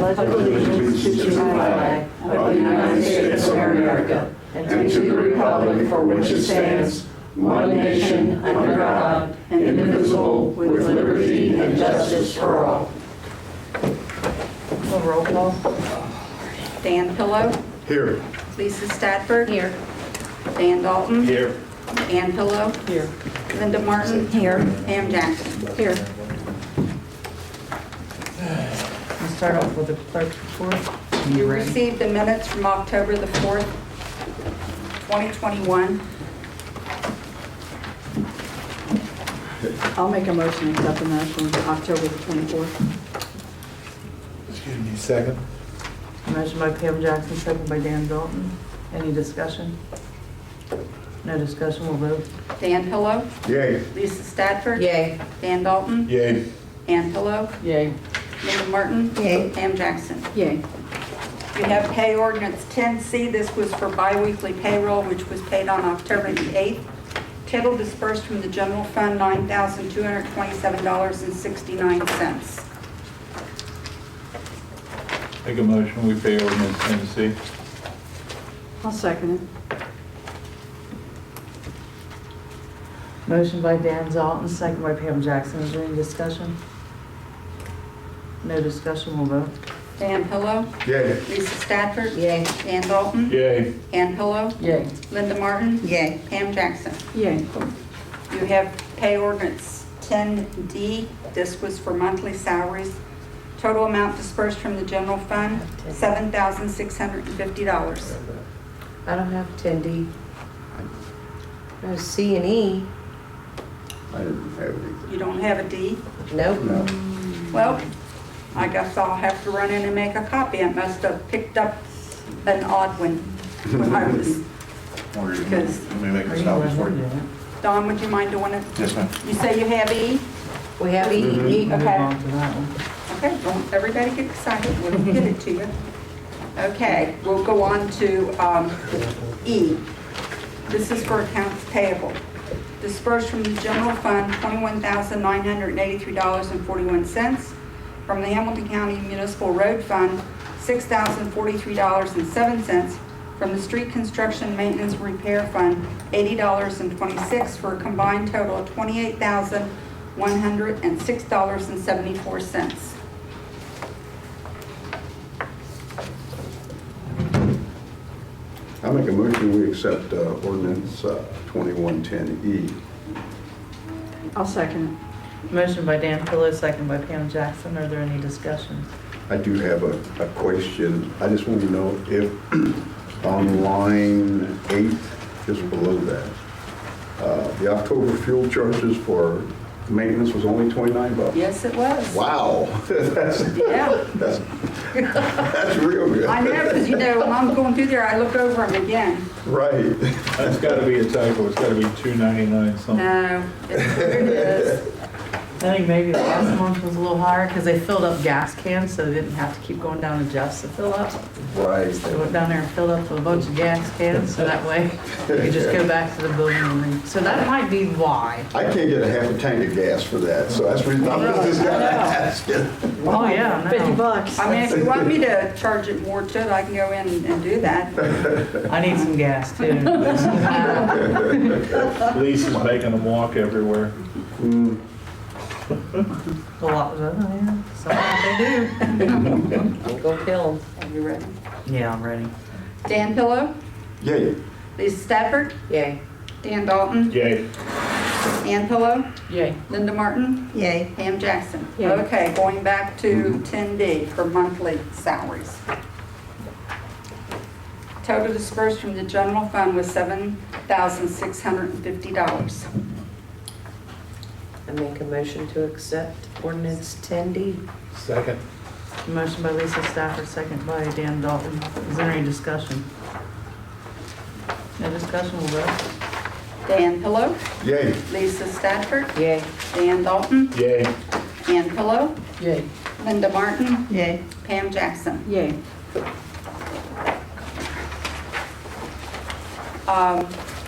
pledge allegiance to the flag of the United States of America and to the republic for which it stands, one nation, under God, indivisible, with liberty and justice for all. Roll call. Dan Pillow. Here. Lisa Stafford. Here. Dan Dalton. Here. Ann Pillow. Here. Linda Martin. Here. Pam Jackson. Here. We'll start off with the clerk's report. You received the minutes from October the 4th, 2021. I'll make a motion to accept the minutes from October the 24th. Excuse me, second. Motion by Pam Jackson, second by Dan Dalton. Any discussion? No discussion, we'll vote. Dan Pillow. Yay. Lisa Stafford. Yay. Dan Dalton. Yay. Ann Pillow. Yay. Linda Martin. Yay. Pam Jackson. Yay. You have pay ordinance 10C. This was for biweekly payroll, which was paid on October the 8th. Total dispersed from the general fund, $9,227.69. Make a motion, we pay ordinance 10C. I'll second it. Motion by Dan Dalton, second by Pam Jackson. Is there any discussion? No discussion, we'll vote. Dan Pillow. Yay. Lisa Stafford. Yay. Dan Dalton. Yay. Ann Pillow. Yay. Linda Martin. Yay. Pam Jackson. Yay. You have pay ordinance 10D. This was for monthly salaries. Total amount dispersed from the general fund, $7,650. I don't have 10D. There's C and E. I didn't have anything. You don't have a D? Nope. No. Well, I guess I'll have to run in and make a copy. I must have picked up an odd one when I was, because, Let me make Are this you copies for going you. to do it? Don, would you mind doing it? Yes, ma'am. You say you have E? We have E. Move Okay. on to that one. Okay, don't everybody get excited, we'll get it to you. Okay, we'll go on to E. This is for accounts payable. Dispersed from the general fund, $21,983.41. From the Hamilton County Municipal Road Fund, $6,043.07. From the Street Construction Maintenance Repair Fund, $80.26, for a combined total of $28,106.74. I make a motion, we accept ordinance 2110E. I'll second Motion by Dan Pillow, second by Pam Jackson. Are there any discussions? I do have a question. I just want to know if on line 8, just below that, the October fuel charges for maintenance was only $29. Yes, it was. Wow. That's Yeah, real good. I know, because when I'm going through there, I look over them again. Right. That's gotta be a typo, it's gotta be 299 something. No, it's what it is. I think maybe the last month was a little higher because they filled up gas cans, so they didn't have to keep going down to Jeff's to fill up. Right. They went down there and filled up a bunch of gas cans, so that way you could just go back to the building and so that might be why. I can't get a half a tank of gas for that, so that's the reason I'm just kind of asking. Oh, yeah, it. no. $50. I mean, if you want me to charge it more to it, I can go in and do that. I need some gas too. Lisa's making them walk everywhere. A lot of them, yeah. Sometimes they do. Go kill them. Are you ready? Yeah, I'm ready. Dan Pillow, Yay. Lisa Stafford, Yay. Dan Dalton, Yay. Ann Pillow, Yay. Linda Martin, Yay. Pam Jackson. Yay. Okay, going back to 10D for monthly salaries. Total dispersed from the general fund was $7,650. I make a motion to accept ordinance 10D. Second. Motion by Lisa Stafford, second by Dan Dalton. Is there any discussion? No discussion, we'll vote. Dan Pillow, Yay. Lisa Stafford, Yay. Dan Dalton, Yay. Ann Pillow, Yay. Linda Martin, Yay. Pam Jackson. Yay.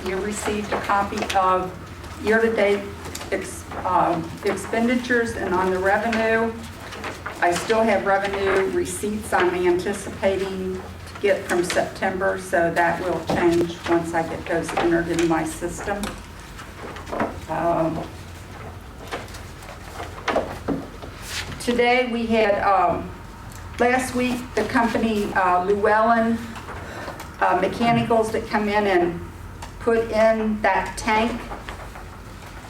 You received a copy of year-to-date expenditures, and on the revenue, I still have revenue receipts I'm anticipating to get from September, so that will change once I get those entered in my system. Today we had, last week, the company Llewellyn Mechanicals that come in and put in that tank,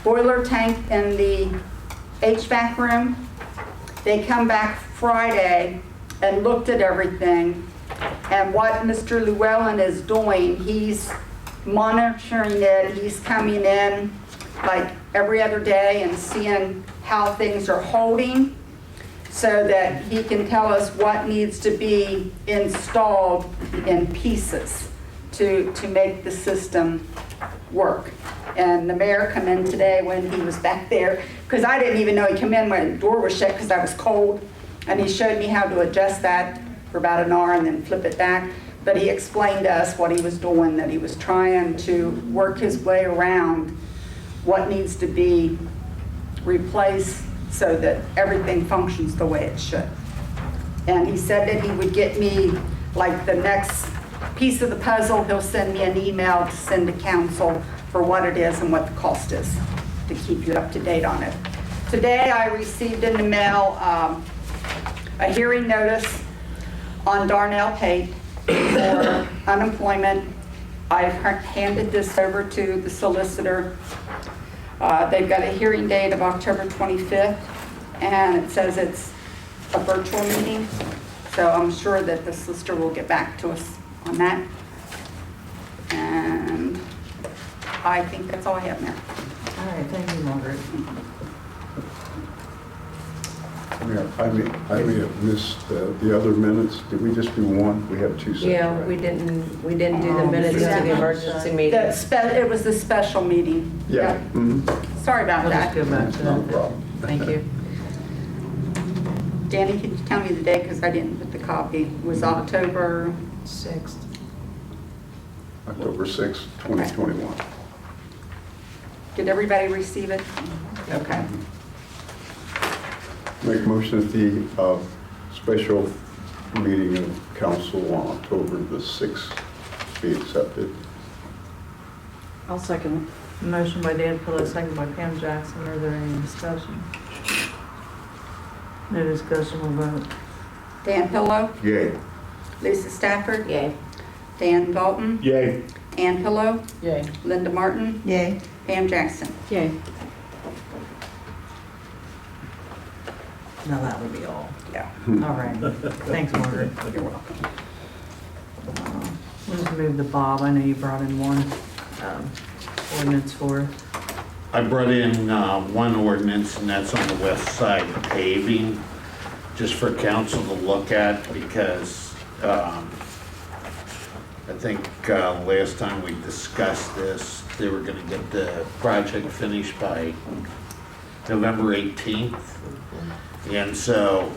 boiler tank in the HVAC room. They come back Friday and looked at everything. And what Mr. Llewellyn is doing, he's monitoring it. He's coming in like every other day and seeing how things are holding so that he can tell us what needs to be installed in pieces to make the system work. And the mayor come in today when he was back there, because I didn't even know he come in when the door was shut because I was cold. And he showed me how to adjust that for about an hour and then flip it back. But he explained to us what he was doing, that he was trying to work his way around what needs to be replaced so that everything functions the way it should. And he said that he would get me, like, the next piece of the puzzle. He'll send me an email to send to council for what it is and what the cost is, to keep you up to date on it. Today I received in the mail a hearing notice on Darnell Pate for unemployment. I've handed this over to the solicitor. They've got a hearing date of October 25th, and it says it's a virtual meeting. So I'm sure that the solicitor will get back to us on that. And I think that's all I have now. All right, thank you, Margaret. I may have missed the other minutes. Did we just do one? We had two sets, Yeah, right? we didn't do the minutes of the emergency meeting. It was the special meeting. Yeah. Mhm. Sorry about We'll just that. go back to No that. problem. Thank you. Danny, can you tell me the date, because I didn't put the copy. It was October, 6th. October 6th, 2021. did everybody receive it? Okay. Make a motion that the special meeting of council on October the 6th be accepted. I'll second Motion by Dan Pillow, second by Pam Jackson. Are there any discussion? No discussion, we'll vote. Dan Pillow, Yay. Lisa Stafford, Yay. Dan Dalton, Yay. Ann Pillow, Yay. Linda Martin, it. Yay. Pam Jackson. Yay. Now that would be all. Yeah, All right. Thanks, Margaret. you're welcome. We'll just move to Bob. I know you brought in one ordinance for. I brought in one ordinance, and that's on the west side paving, just for council to look at, because I think last time we discussed this, they were gonna get the project finished by November 18th. And so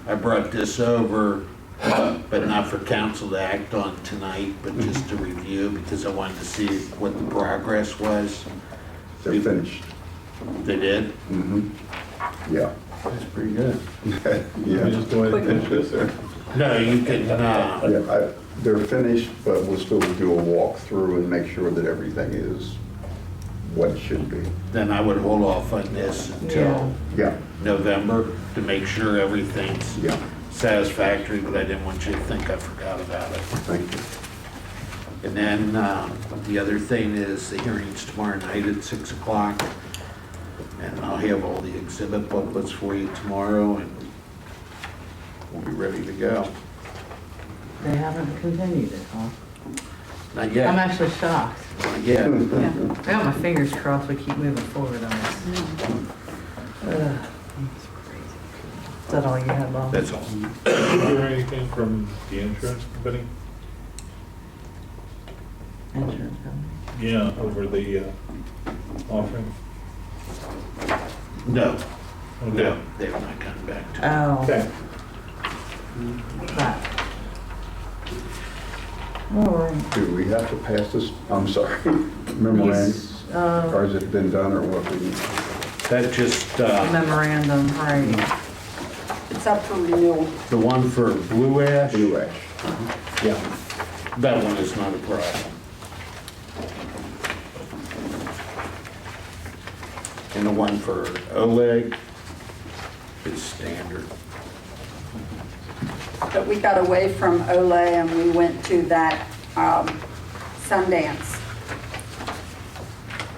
I brought this over, but not for council to act on tonight, but just to review, because I wanted to see what the progress was. They're finished. They did? Mm-hmm. Yeah. That's pretty good. Yeah. We just go ahead and finish this. No, you can, Yeah, they're finished, but we'll still do a walkthrough and make sure that everything is what it should be. then I would hold off on this until Yeah, November to make sure everything's yeah, satisfactory, but I didn't want you to think I forgot about it. thank you. And then the other thing is the hearing's tomorrow night at 6 o'clock. And I'll have all the exhibit booklets for you tomorrow, and we'll be ready to go. They haven't continued it, huh? Not I'm yet, actually shocked. not yet. Yeah. I got my fingers crossed we keep moving forward on this. Ugh, it's crazy. Is that all you have, Bob? That's all. Is there anything from the insurance company? Insurance company. Yeah, over the offering? No, Okay. no, they have not come back to me. Oh, Okay. that. All right. Do we have to pass this, I'm sorry, memorandum? Yes, Or has it been done or what? That just, memorandum, right. It's up for renewal. The one for Blue Ash? Blue Ash. Yeah, that one is not a problem. And the one for Oleg is standard. But we got away from Olay and we went to that Sundance.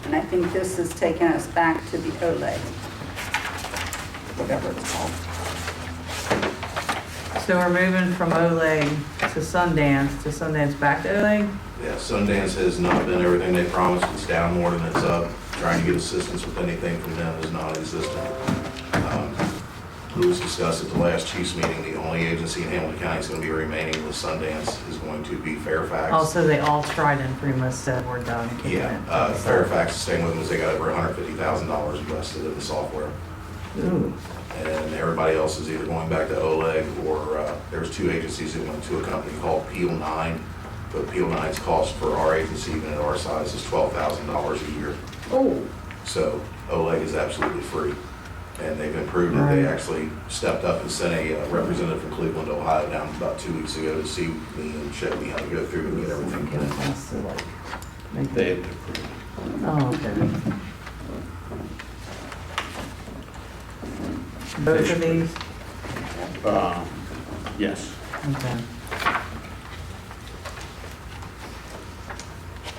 And I think this has taken us back to the Olay, whatever it's called. So we're moving from Oleg to Sundance back to Oleg? Yeah, Sundance has not been everything they promised. It's down more than it's up. Trying to get assistance with anything from them is non-existent. Louis discussed at the last Chiefs meeting, the only agency in Hamilton County that's going to be remaining with Sundance is going to be Fairfax. Also, they all tried and pretty much said we're done. Yeah, Fairfax is staying with them as they got over $150,000 invested in the software. Ooh, And everybody else is either going back to Oleg or there's two agencies that went to a company called Peel 9. But Peel 9's cost for our agency, even at our size, is $12,000 a year. Oh, So Oleg is absolutely free. And they've improved it. They Right. actually stepped up and sent a representative from Cleveland, Ohio down about 2 weeks ago to see me and show me how to go through and get everything okay, done. that's the, like, make They the, had to approve it. oh, okay. Both of these? Yes. Okay.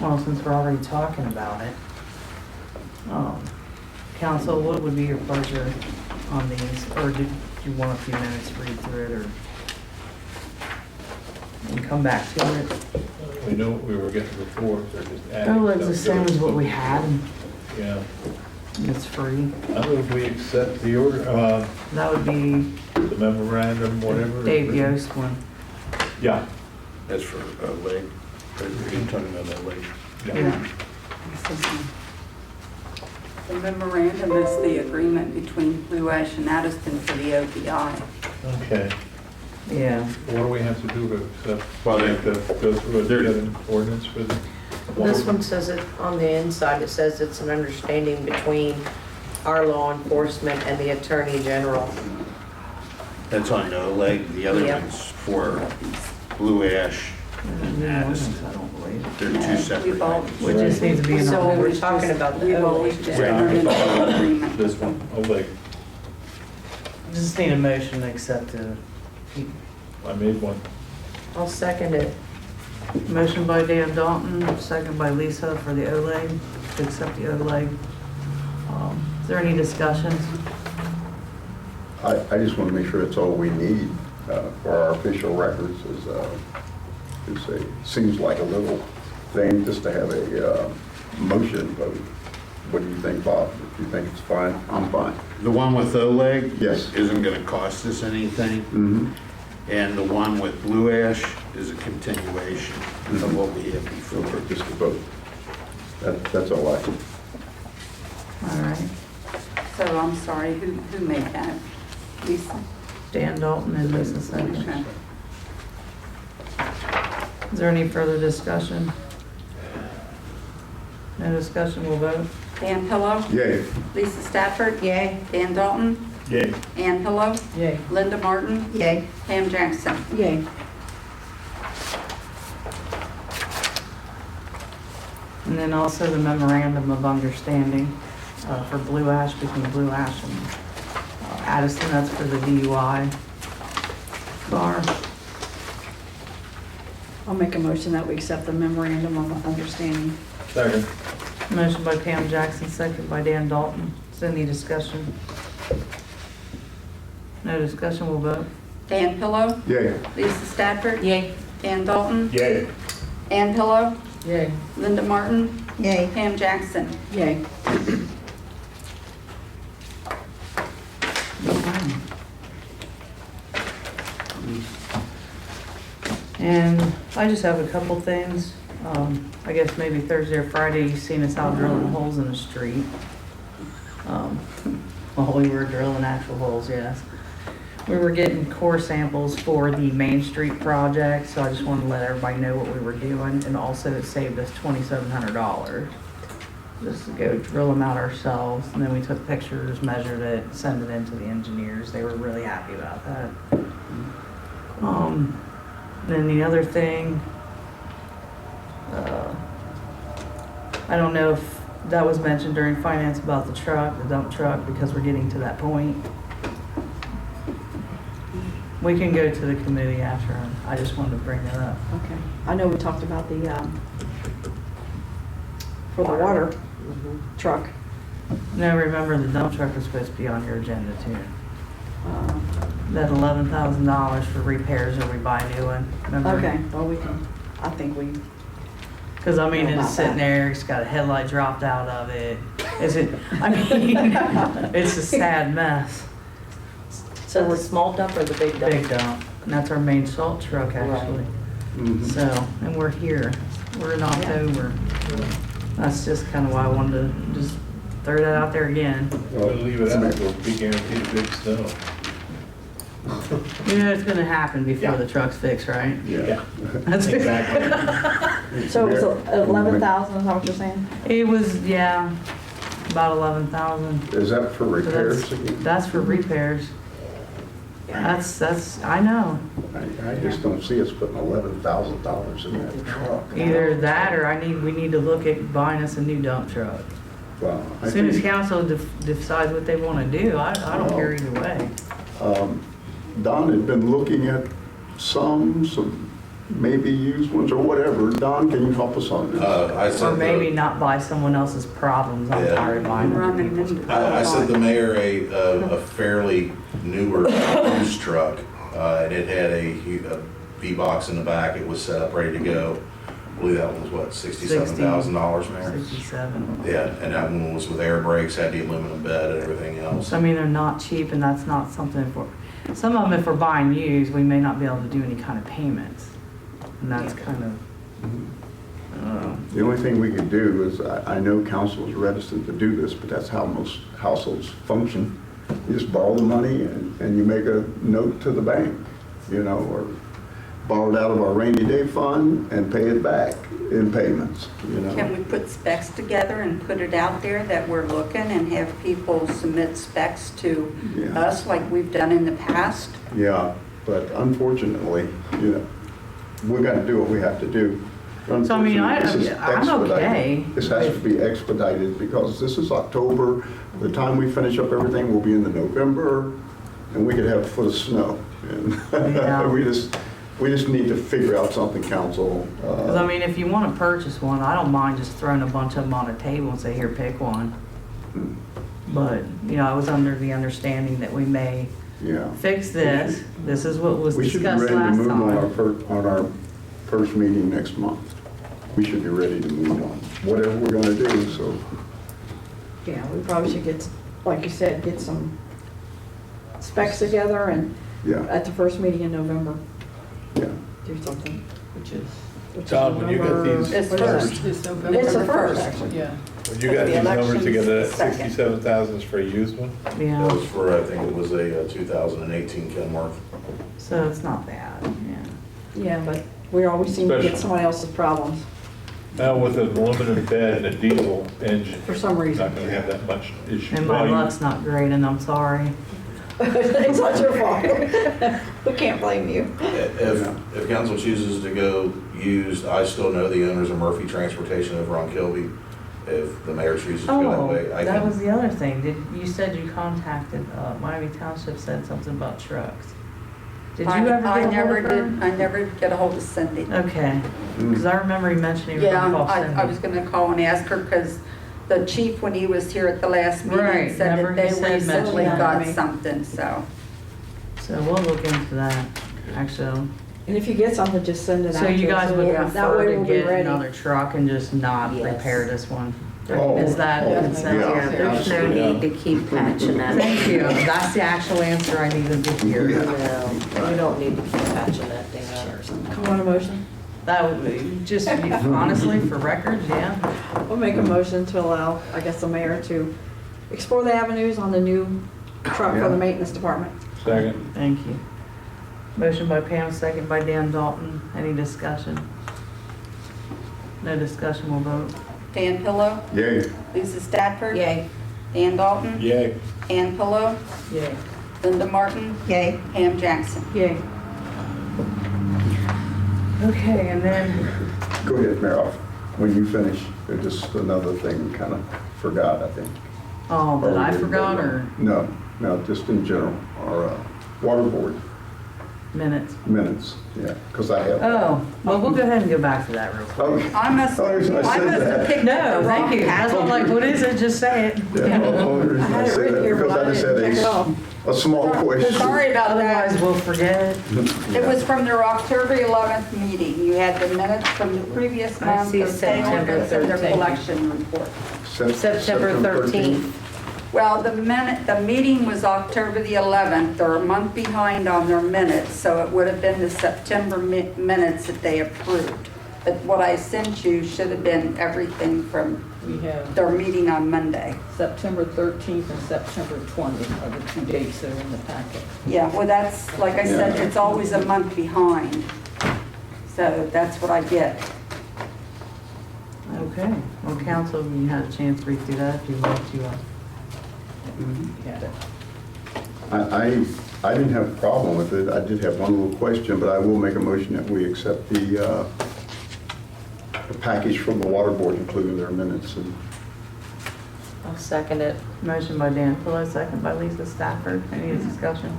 Well, since we're already talking about it, council, what would be your pleasure on these? Or do you want a few minutes to read through it or and come back to it? We know what we were getting before, so just add. Oh, it's the same as what we had. Yeah. It's free. I move we accept the order, That would be the memorandum, whatever. Dave Yost one. Yeah. That's for Oleg. Are you talking about Oleg? Yeah. the memorandum is the agreement between Blue Ash and Addyston for the OPI. Okay. Yeah. What do we have to do to accept? Well, We have to go through a there- an ordinance for the. This one says it, on the inside, it says it's an understanding between our law enforcement and the Attorney General. That's on Oleg. The other Yeah. one's for Blue Ash and I Addison. don't believe. They're No, two separate we've all- things. We just need to be in So all. we're talking about the We've always Oleg just then. entered into an agreement. This one, Oleg, Just need a motion to accept the I made one. I'll second it. motion by Dan Dalton, second by Lisa for the OLEG, to accept the OLEG. Is there any discussions? I just want to make sure it's all we need for our official records. Seems like a little thing just to have a motion vote. What do you think, Bob? If you think it's fine, I'm fine. The one with Oleg? Yes. Isn't gonna cost us anything. Mm-hmm. And the one with Blue Ash is a continuation of what we had before. Just a vote. That's all I can. All right, So I'm sorry, who made that? Lisa? Dan Dalton and Lisa second. Okay. Is there any further discussion? No discussion, we'll vote. Dan Pillow? Yay. Lisa Stafford? Yay. Dan Dalton? Yay. Ann Pillow? Yay. Linda Martin? Yay. Pam Jackson? Yay. And then also the memorandum of understanding for Blue Ash, between Blue Ash and Addison, that's for the DUI car. I'll make a motion that we accept the memorandum of understanding. Second. Motion by Pam Jackson, second by Dan Dalton. Is there any discussion? No discussion, we'll vote. Dan Pillow? Yay. Lisa Stafford? Yay. Dan Dalton? Yay. Ann Pillow? Yay. Linda Martin? Yay. Pam Jackson? Yay. And I just have a couple things. I guess maybe Thursday or Friday, you seen us out drilling holes in the street. Well, we were drilling actual holes, yes. We were getting core samples for the Main Street project, so I just wanted to let everybody know what we were doing, and also it saved us $2,700. just to go drill them out ourselves. And then we took pictures, measured it, sent it in to the engineers. They were really happy about that. Then the other thing, I don't know if that was mentioned during finance about the truck, the dump truck, because we're getting to that point. We can go to the committee after. I just wanted to bring that up. Okay. I know we talked about the, for the water truck. No, remember the dump truck was supposed to be on your agenda too. That $11,000 for repairs or we buy a new one, remember? Okay, well, we can, I think we, Because I mean, How it's about sitting that? there, it's got a headlight dropped out of it. Is it, I mean, it's a sad mess. So the small dump or the big dump? Big dump. And that's our main salt truck actually. Mhm. So, and we're here. We're in October. That's just kind of why I wanted to just throw that out there again. We'll leave it out, we'll be guaranteed big snow. You know it's gonna happen before the truck's fixed, right? Yeah. That's Exactly. so it was 11,000, is that what you're saying? It was, yeah, about 11,000. Is that for So repairs again? That's for repairs. That's, I know. I just don't see us putting $11,000 in that truck. Either that or we need to look at buying us a new dump truck. Well, I As soon as think, council decides what they want to do, I don't care either way. Don had been looking at some maybe used ones or whatever. Don, can you help us on this? I Or sent maybe the, not buy someone else's problems. I'm Yeah. tired of buying other Running people's into- I sent the mayor a fairly newer used truck. And it had a V-box in the back. It was set up, ready to go. I believe that one was what, $67,000, Mayor? 67. Yeah, and that one was with air brakes, had the aluminum bed and everything else. So I mean, they're not cheap, and that's not something for, some of them, if we're buying used, we may not be able to do any kind of payments. And that's kind of, The only thing we could do is, I know council is reticent to do this, but that's how most households function. You just borrow the money and you make a note to the bank, or borrow it out of our rainy day fund and pay it back in payments, Can we put specs together and put it out there that we're looking and have people submit specs to Yeah. us like we've done in the past? Yeah, but unfortunately, we got to do what we have to do. So, I mean, Unfortunately, this is I'm expedited. okay This has to be expedited because this is October. The time we finish up everything will be in the November, and we could have a foot of snow. And Yeah. we just need to figure out something, council. because I mean, if you want to purchase one, I don't mind just throwing a bunch of them on a table and say, here, pick one. But, I was under the understanding that we may Yeah. fix this. This is what was We should be discussed ready to last move time. on our first meeting next month. We should be ready to move on, whatever we're going to do, so. Yeah, we probably should get, like you said, get some specs together and Yeah, at the first meeting in November, yeah. do something, which is Tom, when you got November- these It's what is first. it? It's November. It's the first, First. actually. Yeah. When you got The these numbers election's together, that second. 67,000 is for a used one? That Yeah, was for, I think it was a 2018 Kenworth. so it's not bad, yeah. Yeah, but we always seem to get Special. somebody else's problems Now with an aluminum bed and a diesel engine, for some you're reason. not gonna have that much issue. And my Well, you- luck's not great, and I'm sorry. It's not your fault. We can't blame you. If council chooses to go used, I still know the owners of Murphy Transportation over on Kilby. If the mayor chooses to go that Oh, way, I that was can. the other thing. You said you contacted, Miami Township said something about trucks. Did you ever I get a never hold of her? did, I never get a hold of Cindy. Okay, because I remember you mentioning you were Yeah, gonna call I was Cindy. gonna call and ask her because the chief, when he was here at the last meeting, Right, said remember that he they said recently mention that to got me. something, so. So we'll look into that, actually. And if you get something, just send it out. So you to us, guys so would that prefer way to we'll be get ready. another truck and just not Yes. repair this one? Oh, Is that oh, consensus? yeah. There's no need to keep patching that. Thank you. That's the actual answer I needed to hear. No, you don't need to keep patching that thing out or something. Come on, a motion. That would be, just honestly, for records, yeah. We'll make a motion to allow, I guess, the mayor to explore the avenues on the new truck for Yeah. the maintenance department. Second. Thank you. Motion by Pam, second by Dan Dalton. Any discussion? No discussion, we'll vote. Dan Pillow, Yay. Lisa Stafford. Yay. Dan Dalton. Yay. Ann Pillow, Yay. Linda Martin, Yay. Pam Jackson. Yay. Okay, and then, Go ahead, Mayor. When you finish, there's just another thing we kind of forgot, I think. oh, that I forgot, or No, just in general, our water board minutes? minutes, yeah, because I have. Oh, well, we'll go ahead and go back to that real quick. Okay. I must Oh, I said have that. picked No, the thank wrong you. That's what I'm like, what is it? Just say it. Yeah, the only reason I say that, because I just had a small question. Sorry about Otherwise, that. we'll forget. It was from their October 11th meeting. You had the minutes from the previous I month, see their September payments and their 13th. collection report. September 13th. Well, the meeting was October the 11th. They're a month behind on their minutes, so it would have been the September minutes that they approved. But what I sent you should have been everything from We have their meeting on Monday. September 13th and September 20th are the 2 dates that are in the packet. Yeah, well, that's, like I said, it's always a month behind. So that's what I get. Okay, well, council, you had a chance to read through that if you want to. We had it. I didn't have a problem with it. I did have one little question, but I will make a motion that we accept the package from the water board, including their minutes. And I'll second it. Motion by Dan Pillow, second by Lisa Stafford. Any discussion?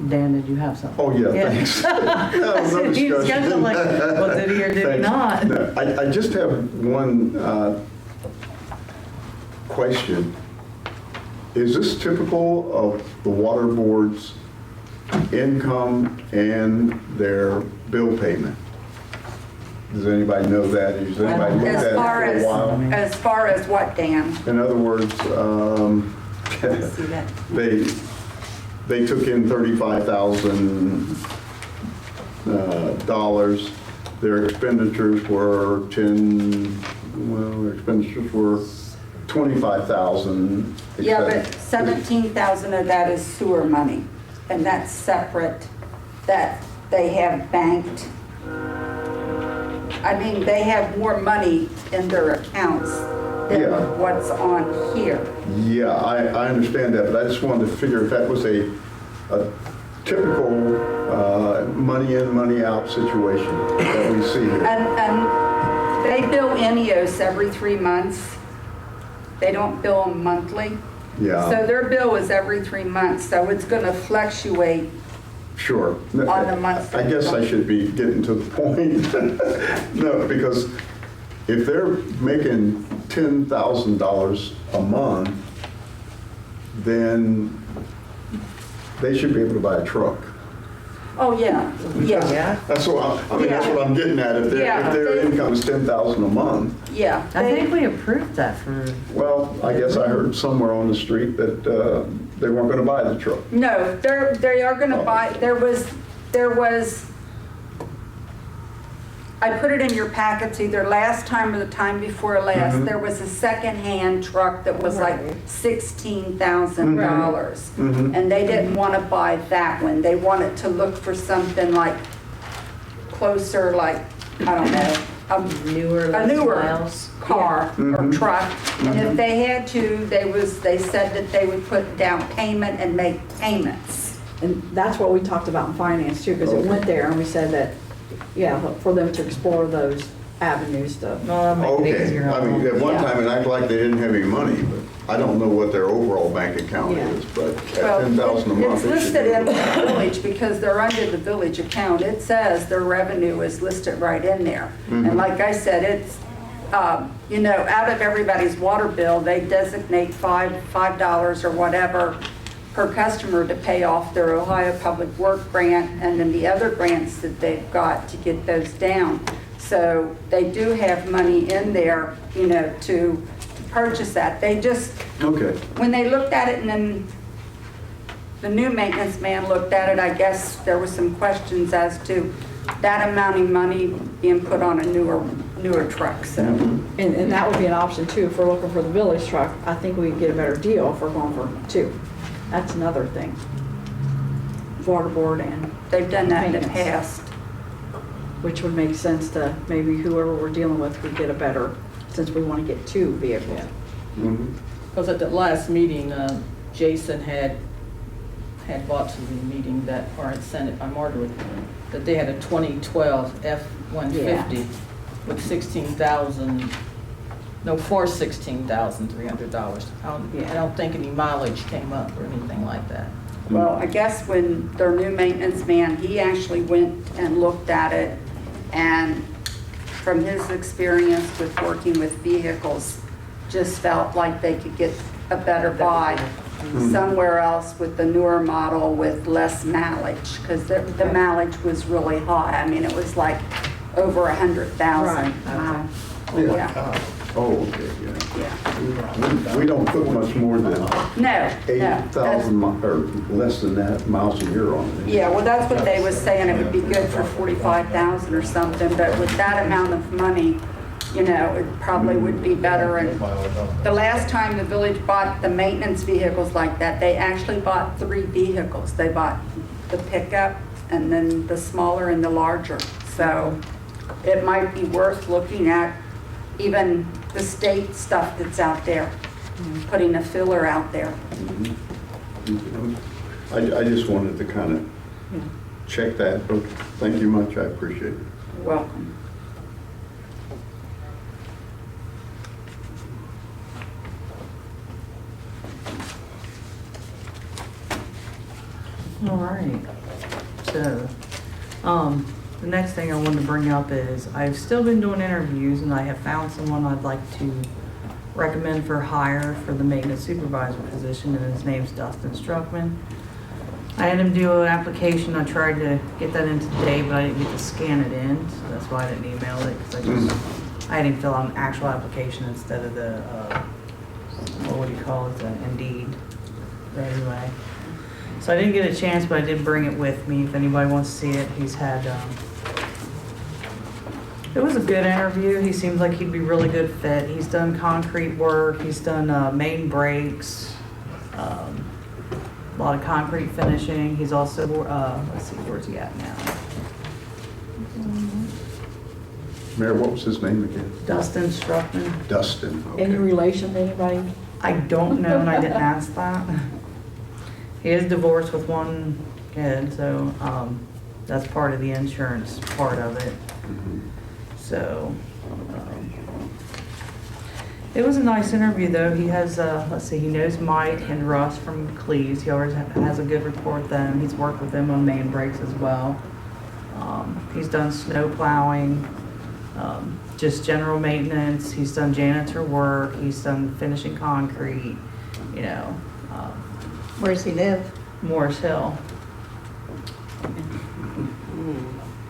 Dan, did you have something? Oh, yeah, thanks. No, Any discussion? I'm like, well, did he or did he Thanks. not? No, I just have one question. Is this typical of the water board's income and their bill payment? Does anybody know that? Has anybody looked at it for a while? As far as what, Dan? In other words, See that? they took in $35,000. Their expenditures were their expenditures were 25,000. Yeah, but 17,000 of that is sewer money, and that's separate, that they have banked. I mean, they have more money in their accounts than Yeah. what's on here. Yeah, I understand that, but I just wanted to figure if that was a typical money in, money out situation that we see here. And they bill Enios every 3 months. They don't bill them monthly. So Yeah, their bill is every 3 months, so it's going to fluctuate. sure. On the monthly. I guess I should be getting to the point. No, because if they're making $10,000 a month, then they should be able to buy a truck. Oh, yeah, yeah, Yeah. That's what that's what I'm getting at. If their income is $10,000 a month, yeah. I think we approved that for, well, I guess I heard somewhere on the street that they weren't going to buy the truck. No, they are gonna buy, there was, I put it in your packets either last time or the time before last, there was a secondhand truck that was like $16,000. And they didn't wanna buy that one. They wanted to look for something like closer, like, I don't know, Newer, a less newer miles. car or truck. And if they had to, they said that they would put down payment and make payments. And that's what we talked about in finance too, because it went there and we said that, yeah, for them to explore those avenues to. well, that'll make it Okay, easier I on mean, them. at one Yeah. time it acted like they didn't have any money, but I don't know what their overall bank account Yeah. is, but Well, at $10,000 a month. it's it should listed be- in the village because they're under the village account. It says their revenue is listed right in there. And like I said, it's, you know, out of everybody's water bill, they designate $5 or whatever per customer to pay off their Ohio Public Work grant and then the other grants that they've got to get those down. So they do have money in there, you know, to purchase that. They just, Okay, when they looked at it and then the new maintenance man looked at it, I guess there was some questions as to that amount of money being put on a newer truck, so. And that would be an option too, if we're looking for the village truck. I think we could get a better deal if we're going for two. That's another thing. Water board and, They've done that in the Maintenance. past. which would make sense to maybe whoever we're dealing with would get a better, since we want to get 2 vehicles. Mhm. Because at the last meeting, Jason had brought to the meeting that, or had sent it by Margret, that they had a 2012 F-150 with for $16,300. I don't think any mileage came up or anything like that. Well, I guess when their new maintenance man, he actually went and looked at it, and from his experience with working with vehicles, just felt like they could get a better buy somewhere else with the newer model with less mileage, because the mileage was really high. I mean, it was like over 100,000. Right. Yeah, Oh, okay, yeah. yeah. We don't put much more than No, 8,000, or less than that miles a year on it. Yeah, well, that's what they was saying, it would be good for 45,000 or something, but with that amount of money, you know, it probably would be better. And the last time the village bought the maintenance vehicles like that, they actually bought 3 vehicles. They bought the pickup and then the smaller and the larger. So it might be worth looking at even the state stuff that's out there, putting a filler out there. I just wanted to kind of check that, but thank you much, I appreciate it. You're welcome. All right. So, the next thing I wanted to bring up is I've still been doing interviews and I have found someone I'd like to recommend for hire for the maintenance supervisor position, and his name's Dustin Struckman. I had him do an application. I tried to get that in today, but I didn't get to scan it in, so that's why I didn't email it, because I had him fill out an actual application instead of the, what do you call it, the Indeed resume. So I didn't get a chance, but I did bring it with me if anybody wants to see it. He's had, it was a good interview. He seems like he'd be really good fit. He's done concrete work. He's done main breaks, a lot of concrete finishing. He's also, let's see, where's he at now? Mayor, what was his name again? Dustin Struckman. Dustin, okay. Any relation to anybody? I don't know, and I didn't ask that. He is divorced with 1 kid, so that's part of the insurance part of it. So, it was a nice interview though. He has, let's see, he knows Mike and Russ from Cleves. He always has a good rapport with them. He's worked with them on main breaks as well. He's done snow plowing, just general maintenance. He's done janitor work. He's done finishing concrete, you know. Where does he live? Morris Hill.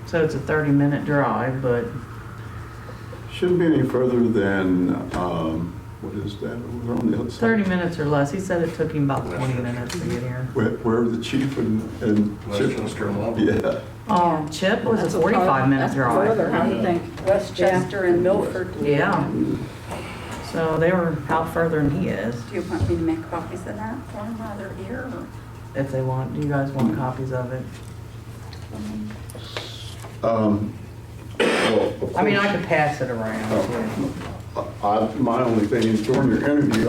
So it's a 30-minute drive, but Shouldn't be any further than, what is that, over on the other side? 30 minutes or less. He said it took him about 20 minutes to get here. Where the chief and Chip? Yeah. Chip was That's a 45-minute Further, drive. how do you think? Westchester and Milford. Yeah. So they were out further than he is, Do you want me to make copies of that for them while they're here? Or? if they want. Do you guys want copies of it? Well, of I mean, I course, could pass it around. my only thing is during your interview,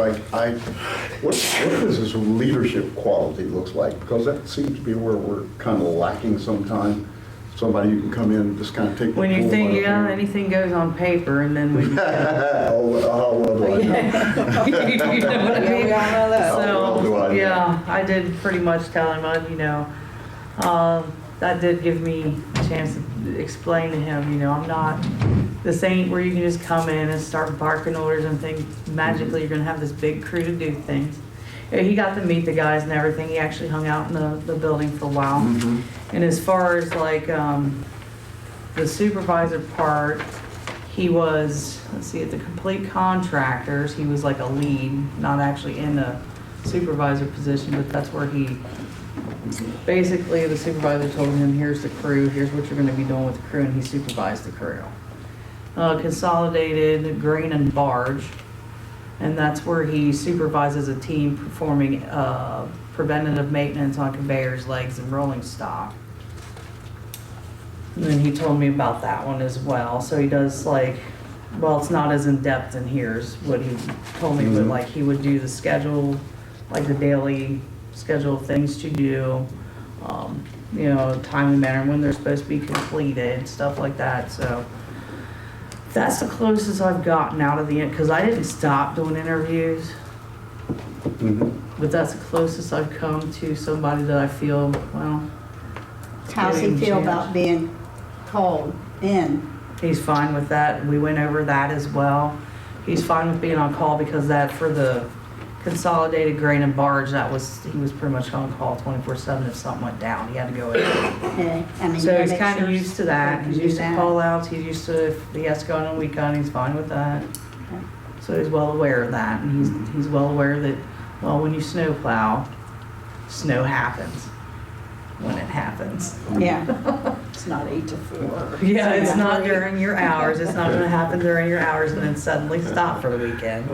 what does his leadership quality looks like? Because that seems to be where we're kind of lacking sometimes. Somebody who can come in and just kind of take the When you bull think, by the yeah, horn. anything goes on paper, and then we, you know Oh, well do I know? what I Yeah, we mean? all know that. How well do I So, know? yeah, I did pretty much tell him, that did give me a chance to explain to him, I'm not, this ain't where you can just come in and start barking orders and think magically you're gonna have this big crew to do things. Yeah, he got to meet the guys and everything. He actually hung out in the building for a while. And as far as like, the supervisor part, he was, let's see, at the Complete Contractors, he was like a lead, not actually in the supervisor position, but that's where he, basically the supervisor told him, here's the crew, here's what you're gonna be doing with the crew, and he supervised the crew. Consolidated Grain and Barge, and that's where he supervises a team performing preventative maintenance on conveyors, legs, and rolling stock. And then he told me about that one as well. So he does like, well, it's not as in-depth in here as what he told me, but like he would do the schedule, like the daily schedule of things to do, you know, timely manner when they're supposed to be completed, stuff like that. So that's the closest I've gotten out of the end, because I didn't stop doing interviews. But that's the closest I've come to somebody that I feel, well. How's he giving feel chance. about being called in? He's fine with that. We went over that as well. He's fine with being on call because that for the consolidated grain and barge, he was pretty much on call 24/7 if something went down. He had to go in. Yeah, I mean, So you he's make kind of sure used to that. they He's can used do to that. call outs. He's used to if he has to go on a weekend, he's fine with that. Okay. So he's well aware of that. And he's well aware that, well, when you snow plow, snow happens when it happens. Yeah, It's not 8 to 4. Yeah, it's not during your hours. It's not gonna happen during your hours and then suddenly stop for the weekend.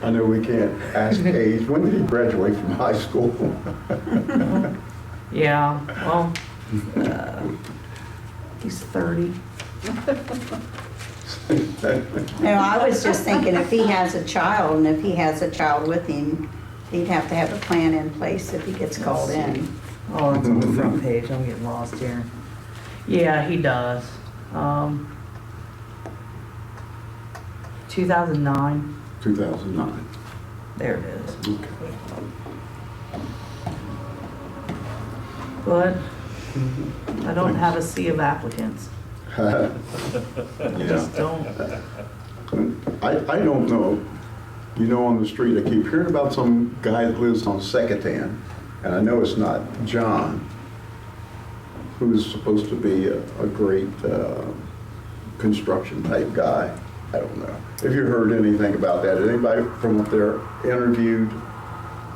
I know we can't ask age. When did he graduate from high school? Yeah, well, he's 30. no, I was just thinking if he has a child and if he has a child with him, he'd have to have a plan in place if he gets called in. Oh, it's on the front page. I'm getting lost here. Yeah, he does. 2009. 2009. There it is. Okay. But I don't have a sea of applicants. Yeah. Just don't. I don't know. You know, on the street, I keep hearing about some guy that lives on Second, and I know it's not John, who's supposed to be a great construction type guy. I don't know. Have you heard anything about that? Has anybody from up there interviewed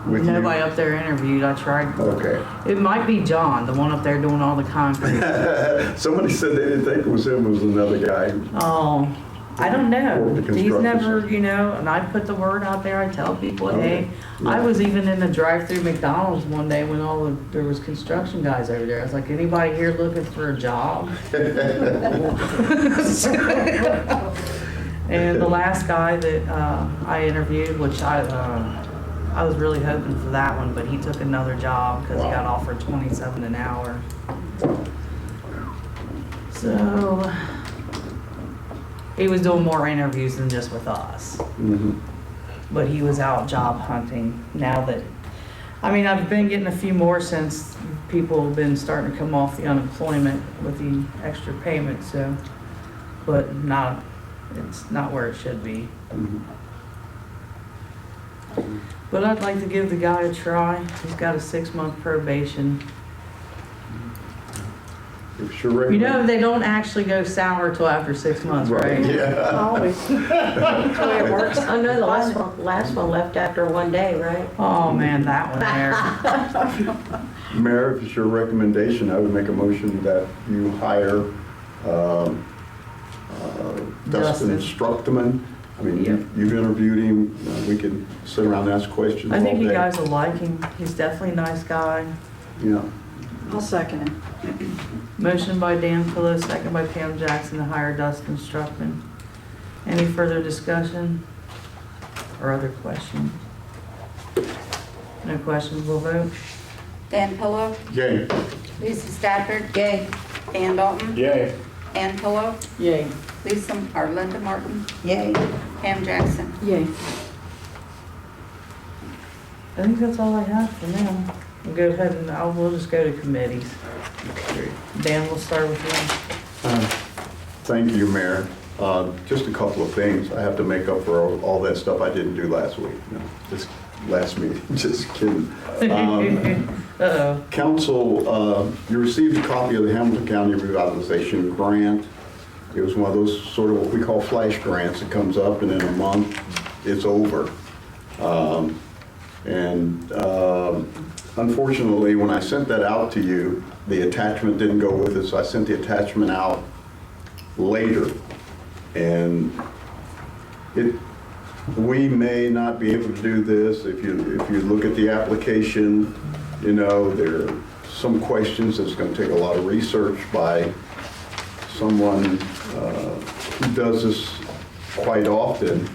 with you? Nobody up there interviewed. I tried. Okay. It might be John, the one up there doing all the concrete. Somebody said they didn't think it was him, it was another guy. Oh, I don't know. Or the He's construction never, site. you know, and I put the word out there. I tell people, Okay. hey, I was even in the drive-through McDonald's one day when there was construction guys over there. I was like, anybody here looking for a job? And the last guy that I interviewed, which I was really hoping for that one, but he took another job because he got offered 27 an hour. So he was doing more interviews than just with us, Mhm. but he was out job hunting. Now that, I mean, I've been getting a few more since people have been starting to come off the unemployment with the extra payment. So, but it's not where it should be. But I'd like to give the guy a try. He's got a 6-month probation. Sure. You know, they don't actually go sour till after 6 months, right? Yeah. Always. That's the way it works. I know the last one left after one day, right? Oh, man, that one there. Mayor, if it's your recommendation, I would make a motion that you hire Dustin Struckman. I mean, Yep. you've interviewed him, we can sit around and ask questions all I day. think you guys will like him. He's definitely a nice guy. Yeah. I'll second it. Motion by Dan Pillow, second by Pam Jackson to hire Dustin Struckman. Any further discussion or other questions? No questions, we'll vote. Dan Pillow, Yay. Lisa Stafford, Yay. Dan Dalton, Yay. Ann Pillow, Yay. Linda Martin, Yay. Pam Jackson. Yay. I think that's all I have for now. We'll go ahead and we'll just go to committees. Dan, we'll start with you. Thank you, Mayor. Just a couple of things. I have to make up for all that stuff I didn't do last week. No, just last meeting, just kidding. Uh-oh. Council, you received a copy of the Hamilton County Revitalization Grant. It was one of those sort of what we call flash grants. It comes up and in a month, it's over. Unfortunately, when I sent that out to you, the attachment didn't go with it, so I sent the attachment out later. And we may not be able to do this. If you look at the application, you know, there are some questions that's going to take a lot of research by someone who does this quite often,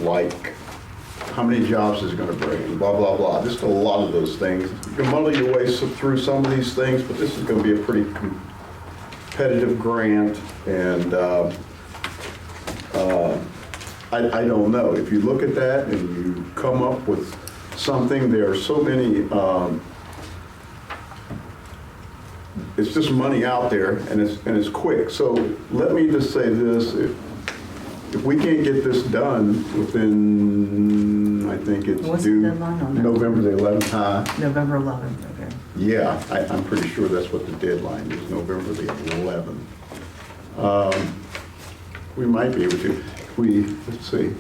like how many jobs is it going to bring, blah, blah, blah. Just a lot of those things. You can muddle your way through some of these things, but this is going to be a pretty competitive grant, and I don't know. If you look at that and you come up with something, there are so many, it's just money out there, and it's quick. So let me just say this, if we can't get this done within, I think it's What's the due deadline on that? November the 11th, huh? November 11th, okay. Yeah, I'm pretty sure that's what the deadline is, November the 11th. We might be able to, let's see,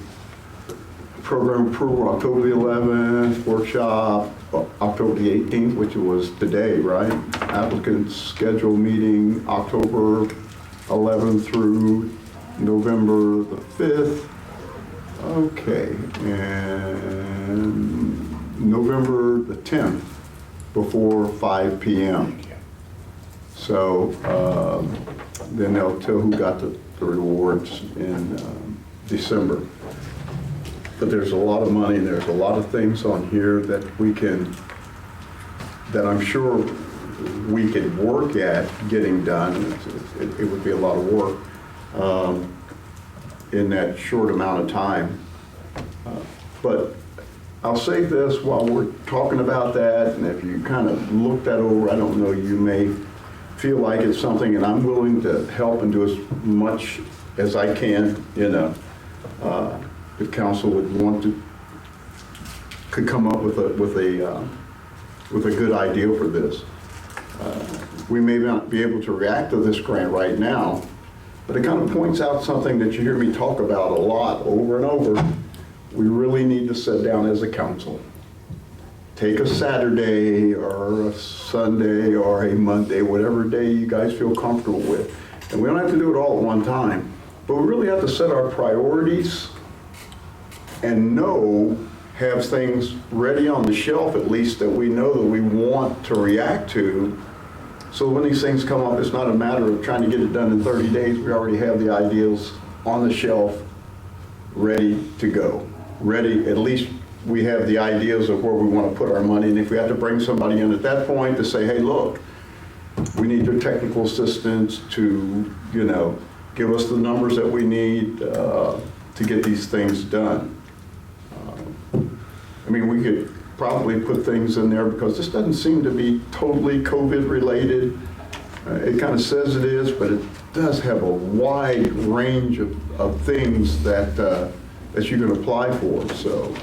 program approval October the 11th, workshop October the 18th, which was today, right? Applicant schedule meeting October 11th through November the 5th. Okay, and November the 10th before 5 p.m. So then they'll tell who got the rewards in December. But there's a lot of money, and there's a lot of things on here that that I'm sure we could work at getting done. It would be a lot of work in that short amount of time. But I'll say this while we're talking about that, and if you kind of look that over, I don't know, you may feel like it's something, and I'm willing to help and do as much as I can, if council would want to, could come up with a good idea for this. We may not be able to react to this grant right now, but it kind of points out something that you hear me talk about a lot over and over. We really need to sit down as a council. Take a Saturday or a Sunday or a Monday, whatever day you guys feel comfortable with. And we don't have to do it all at one time, but we really have to set our priorities and have things ready on the shelf, at least, that we know that we want to react to. So when these things come up, it's not a matter of trying to get it done in 30 days. We already have the ideas on the shelf ready to go. Ready, at least we have the ideas of where we want to put our money. And if we have to bring somebody in at that point to say, hey, look, we need your technical assistance to, give us the numbers that we need to get these things done. We could probably put things in there because this doesn't seem to be totally COVID related. It kind of says it is, but it does have a wide range of things that you can apply for. So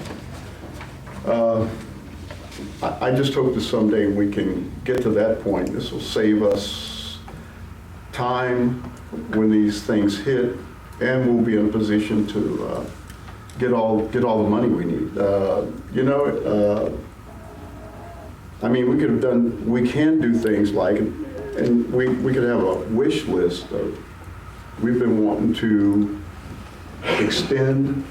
I just hope that someday we can get to that point. This will save us time when these things hit, and we'll be in a position to get all the money we need. We can do things like, and we could have a wish list of, we've been wanting to extend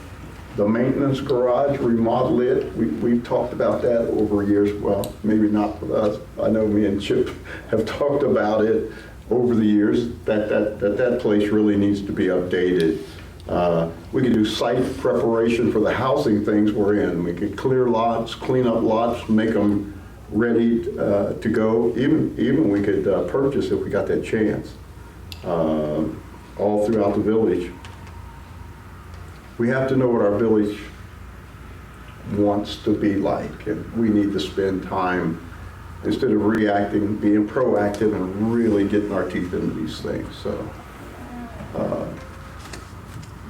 the maintenance garage, remodel it. We've talked about that over years. Well, maybe not with us. I know me and Chip have talked about it over the years, that place really needs to be updated. We could do site preparation for the housing things we're in. We could clear lots, clean up lots, make them ready to go. Even we could purchase if we got that chance, all throughout the village. We have to know what our village wants to be like, and we need to spend time, instead of reacting, being proactive and really getting our teeth into these things. So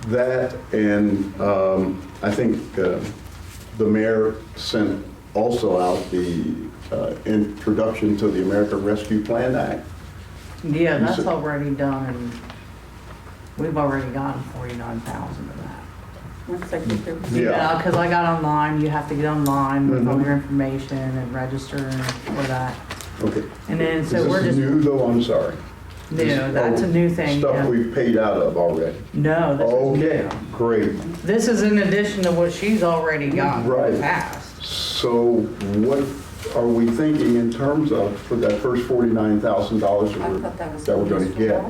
that, and I think the mayor sent also out the introduction to the American Rescue Plan Act. Yeah, that's already done, and we've already gotten 49,000 of that. Once I get there. Yeah, because I got online, you have to get online with all your information and register for that. Okay. And then, Is so we're this just new though? I'm sorry. new, that's a new thing. Stuff Yeah. we've paid out of already. No, this is Okay, new. great. This is in addition to what she's already got Right. passed. So what are we thinking in terms of, for that first $49,000 that we're going to get?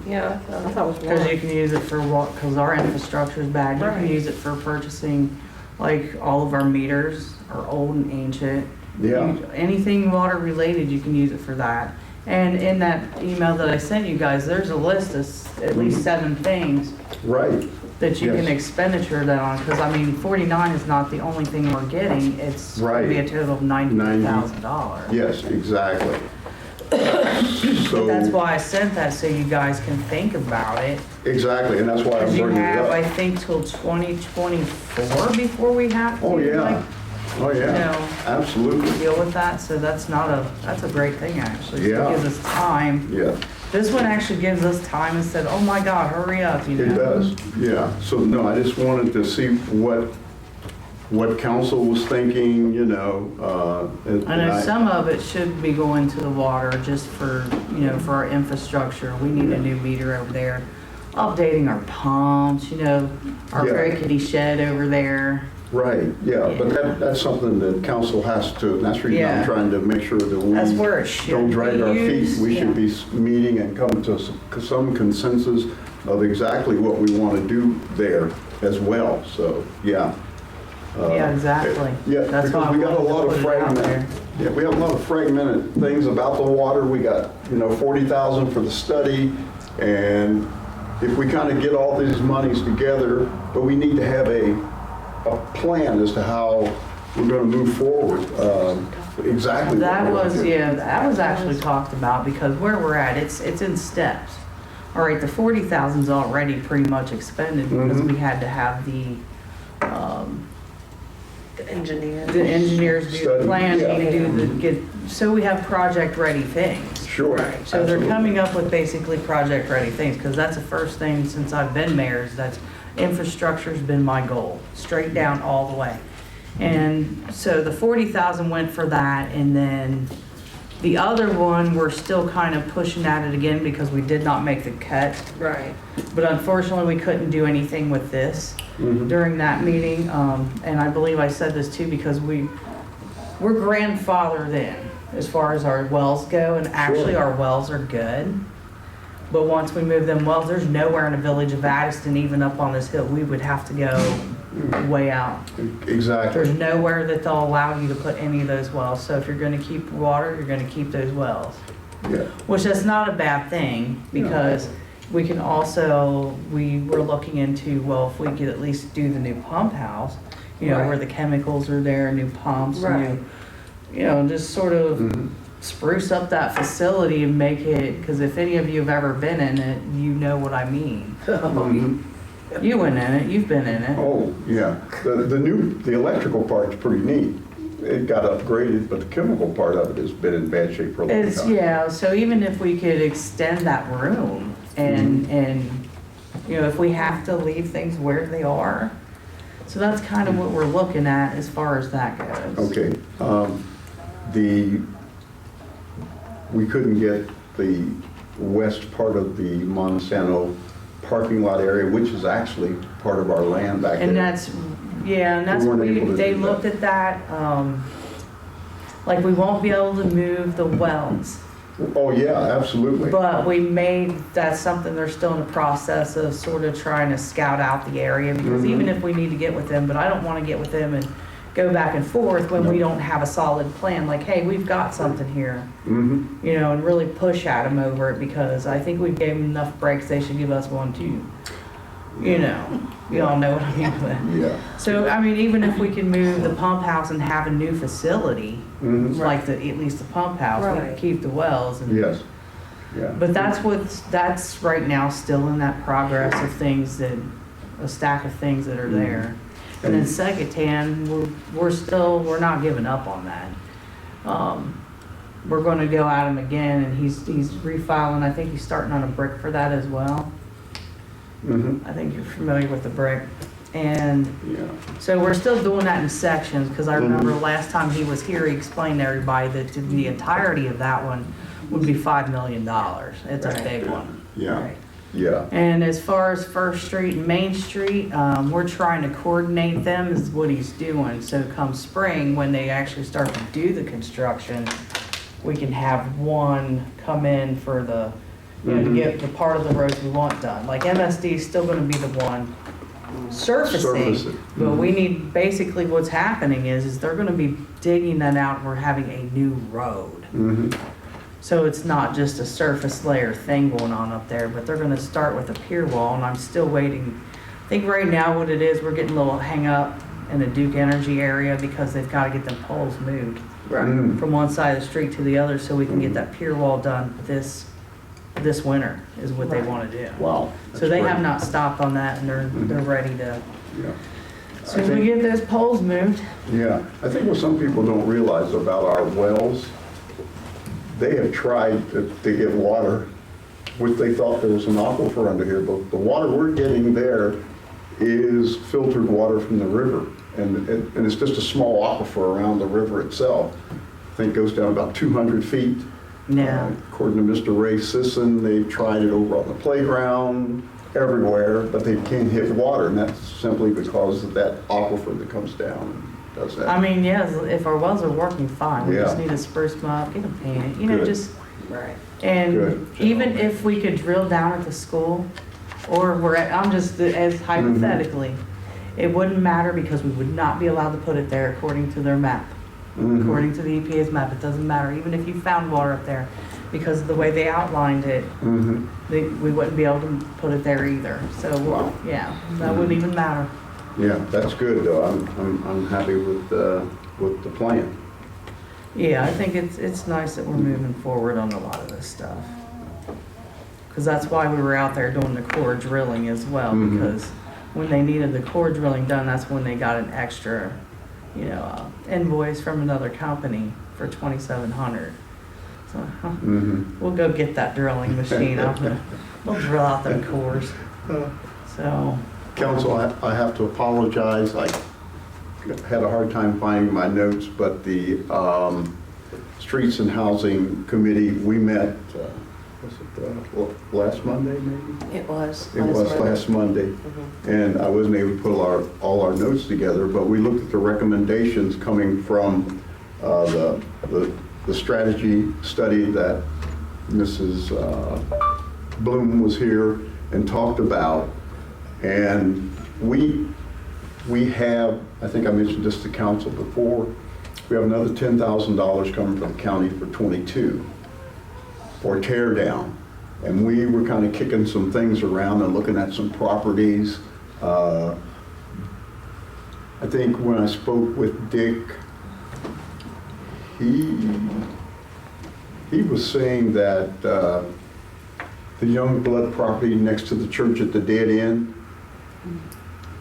Yeah. I thought it was Because you water. can use it for what, because our infrastructure is bad. You can Right. use it for purchasing, like, all of our meters are old and ancient. Yeah. Anything water related, you can use it for that. And in that email that I sent you guys, there's a list of at least 7 things Right, that you can Yes. expenditure that on, because I mean, 49 is not the only thing we're getting. It's gonna be a Right. total of $93,000. yes, exactly. But that's So, why I sent that, so you guys can think about it. exactly, and that's why I'm Because you bringing it have, I up. think, till 2024 before we have to. Oh, yeah, like, oh, yeah, know. absolutely, deal with that, so that's a great thing, actually. Yeah. It gives us time. yeah. This one actually gives us time instead, oh my God, hurry up, you know? It does, yeah. So, no, I just wanted to see what council was thinking, you know. I know some of it should be going to the water just for, you know, for our infrastructure. We need a new meter over there. Updating our pumps, you know, our Yeah. rickety shed over there. Right, yeah, but that's something that council has to, and that's the reason Yeah. I'm trying to make sure that we That's where it should don't drag be our feet. used, We should yeah. be meeting and come to some consensus of exactly what we want to do there as well, so, yeah. Yeah, exactly. Yeah, That's why because I we got a wanted to lot of put it out there. fragmented, yeah, we have a lot of fragmented things about the water. We got, you know, 40,000 for the study, and if we kind of get all these monies together, but we need to have a plan as to how we're going to move forward, exactly. what That we're gonna was, do. yeah, that was actually talked about because where we're at, it's in steps. All right, the 40,000's already pretty much expended because Mhm. we had to have the Engineer. engineers do the Study, planning, yeah. do so we have project-ready things. Sure. So they're absolutely. coming up with basically project-ready things, because that's the first thing since I've been mayor, is that infrastructure's been my goal, straight down all the way. And so the 40,000 went for that, and then the other one, we're still kind of pushing at it again because we did not make the cut. Right. But unfortunately, we couldn't do anything with this Mhm. during that meeting. And I believe I said this too, because we're grandfathered in as far as our wells go, and actually Sure. our wells are good. But once we move them wells, there's nowhere in the village of Addyston, even up on this hill, we would have to go way out. Exactly. There's nowhere that they'll allow you to put any of those wells. So if you're gonna keep water, you're gonna keep those wells. Yeah. Which is not a bad thing, because we can also, we were looking into, well, if we could at least do the new pump house, you know, Right. where the chemicals are there, new pumps, Right. new, you know, just sort of Mhm. spruce up that facility and make it, because if any of you have ever been in it, you know what I mean. Mhm. You went in it, you've been in it. Oh, yeah. The electrical part's pretty neat. It got upgraded, but the chemical part of it has been in bad shape for a long It's, time. yeah, so even if we could extend that room and, you know, if we have to leave things where they are. So that's kind of what we're looking at as far as that goes. Okay. We couldn't get the west part of the Monsanto parking lot area, which is actually part of our land back there. And that's, yeah, and that's, We weren't able to they do that. looked at that, like we won't be able to move the wells. Oh, yeah, absolutely. But we made, that's something they're still in the process of sort of trying to scout out the area, because Mhm. even if we need to get with them, but I don't want to get with them and go back and forth when we don't have a solid plan, like, hey, we've got something here, Mhm. you know, and really push at them over it, because I think we gave them enough breaks, they should give us one too. You know, you all know what I mean with it. Yeah. So, I mean, even if we can move the pump house and have a new facility, Mhm. like at least the pump house, we can Right. keep the wells and. Yes. Yeah. But that's right now still in that progress of things that, a stack of things that are there. And then Second, we're not giving up on that. We're gonna go at him again, and he's refiling, I think he's starting on a brick for that as well. Mhm. I think you're familiar with the brick. And Yeah. so we're still doing that in sections, because I remember Mhm. last time he was here, he explained to everybody that the entirety of that one would be $5 million. It's a Right. big one. Yeah. Right. Yeah. And as far as First Street and Main Street, we're trying to coordinate them is what he's doing. So come spring, when they actually start to do the construction, we can have one come in for the, you know, to get the part of the roads we want done. Like MSD is still gonna be the one Surface surfacing. it. But we need, basically what's happening is they're gonna be digging that out and we're having a new road. Mhm. So it's not just a surface layer thing going on up there, but they're gonna start with a pier wall, and I'm still waiting. I think right now what it is, we're getting a little hang up in the Duke Energy area because they've gotta get them poles moved Mm. from one side of the street to the other so we can get that pier wall done this winter, is what they wanna do. Wow. So they that's have great. not stopped on that, and they're ready to, Yeah. as soon as we get those poles moved. Yeah, I think what some people don't realize about our wells, they have tried to get water, which they thought there was an aquifer under here, but the water we're getting there is filtered water from the river. And it's just a small aquifer around the river itself. I think it goes down about 200 feet. Yeah. According to Mr. Ray Sisson, they've tried it over on the playground, everywhere, but they can't hit water, and that's simply because of that aquifer that comes down and does that. I mean, yes, if our wells are working fine, we just Yeah. need to spruce them up, get them painted, you know, Good. just, Right. and Good. even if we could drill down at the school, or I'm just, as hypothetically, it wouldn't matter because we would not be allowed to put it there according to their map. Mhm. According to the EPA's map, it doesn't matter, even if you found water up there, because of the way they outlined it, Mhm. we wouldn't be able to put it there either. So, Wow. yeah, that wouldn't even matter. Yeah, that's good, though. I'm happy with the plan. Yeah, I think it's nice that we're moving forward on a lot of this stuff. Because that's why we were out there doing the core drilling as well, Mhm. because when they needed the core drilling done, that's when they got an extra, invoice from another company for $2,700. So, Mhm. we'll go get that drilling machine. We'll drill out them cores. So, Council, I have to apologize. I had a hard time finding my notes, but the Streets and Housing Committee, we met, was it last Monday, maybe? It was. It was last Monday, and I wasn't able to put all our notes together, but we looked at the recommendations coming from the strategy study that Mrs. Bloom was here and talked about, and we have, I think I mentioned this to council before, we have another $10,000 coming from the county for 22 for tear down. And we were kind of kicking some things around and looking at some properties. I think when I spoke with Dick, he was saying that the Young Blood property next to the church at the dead end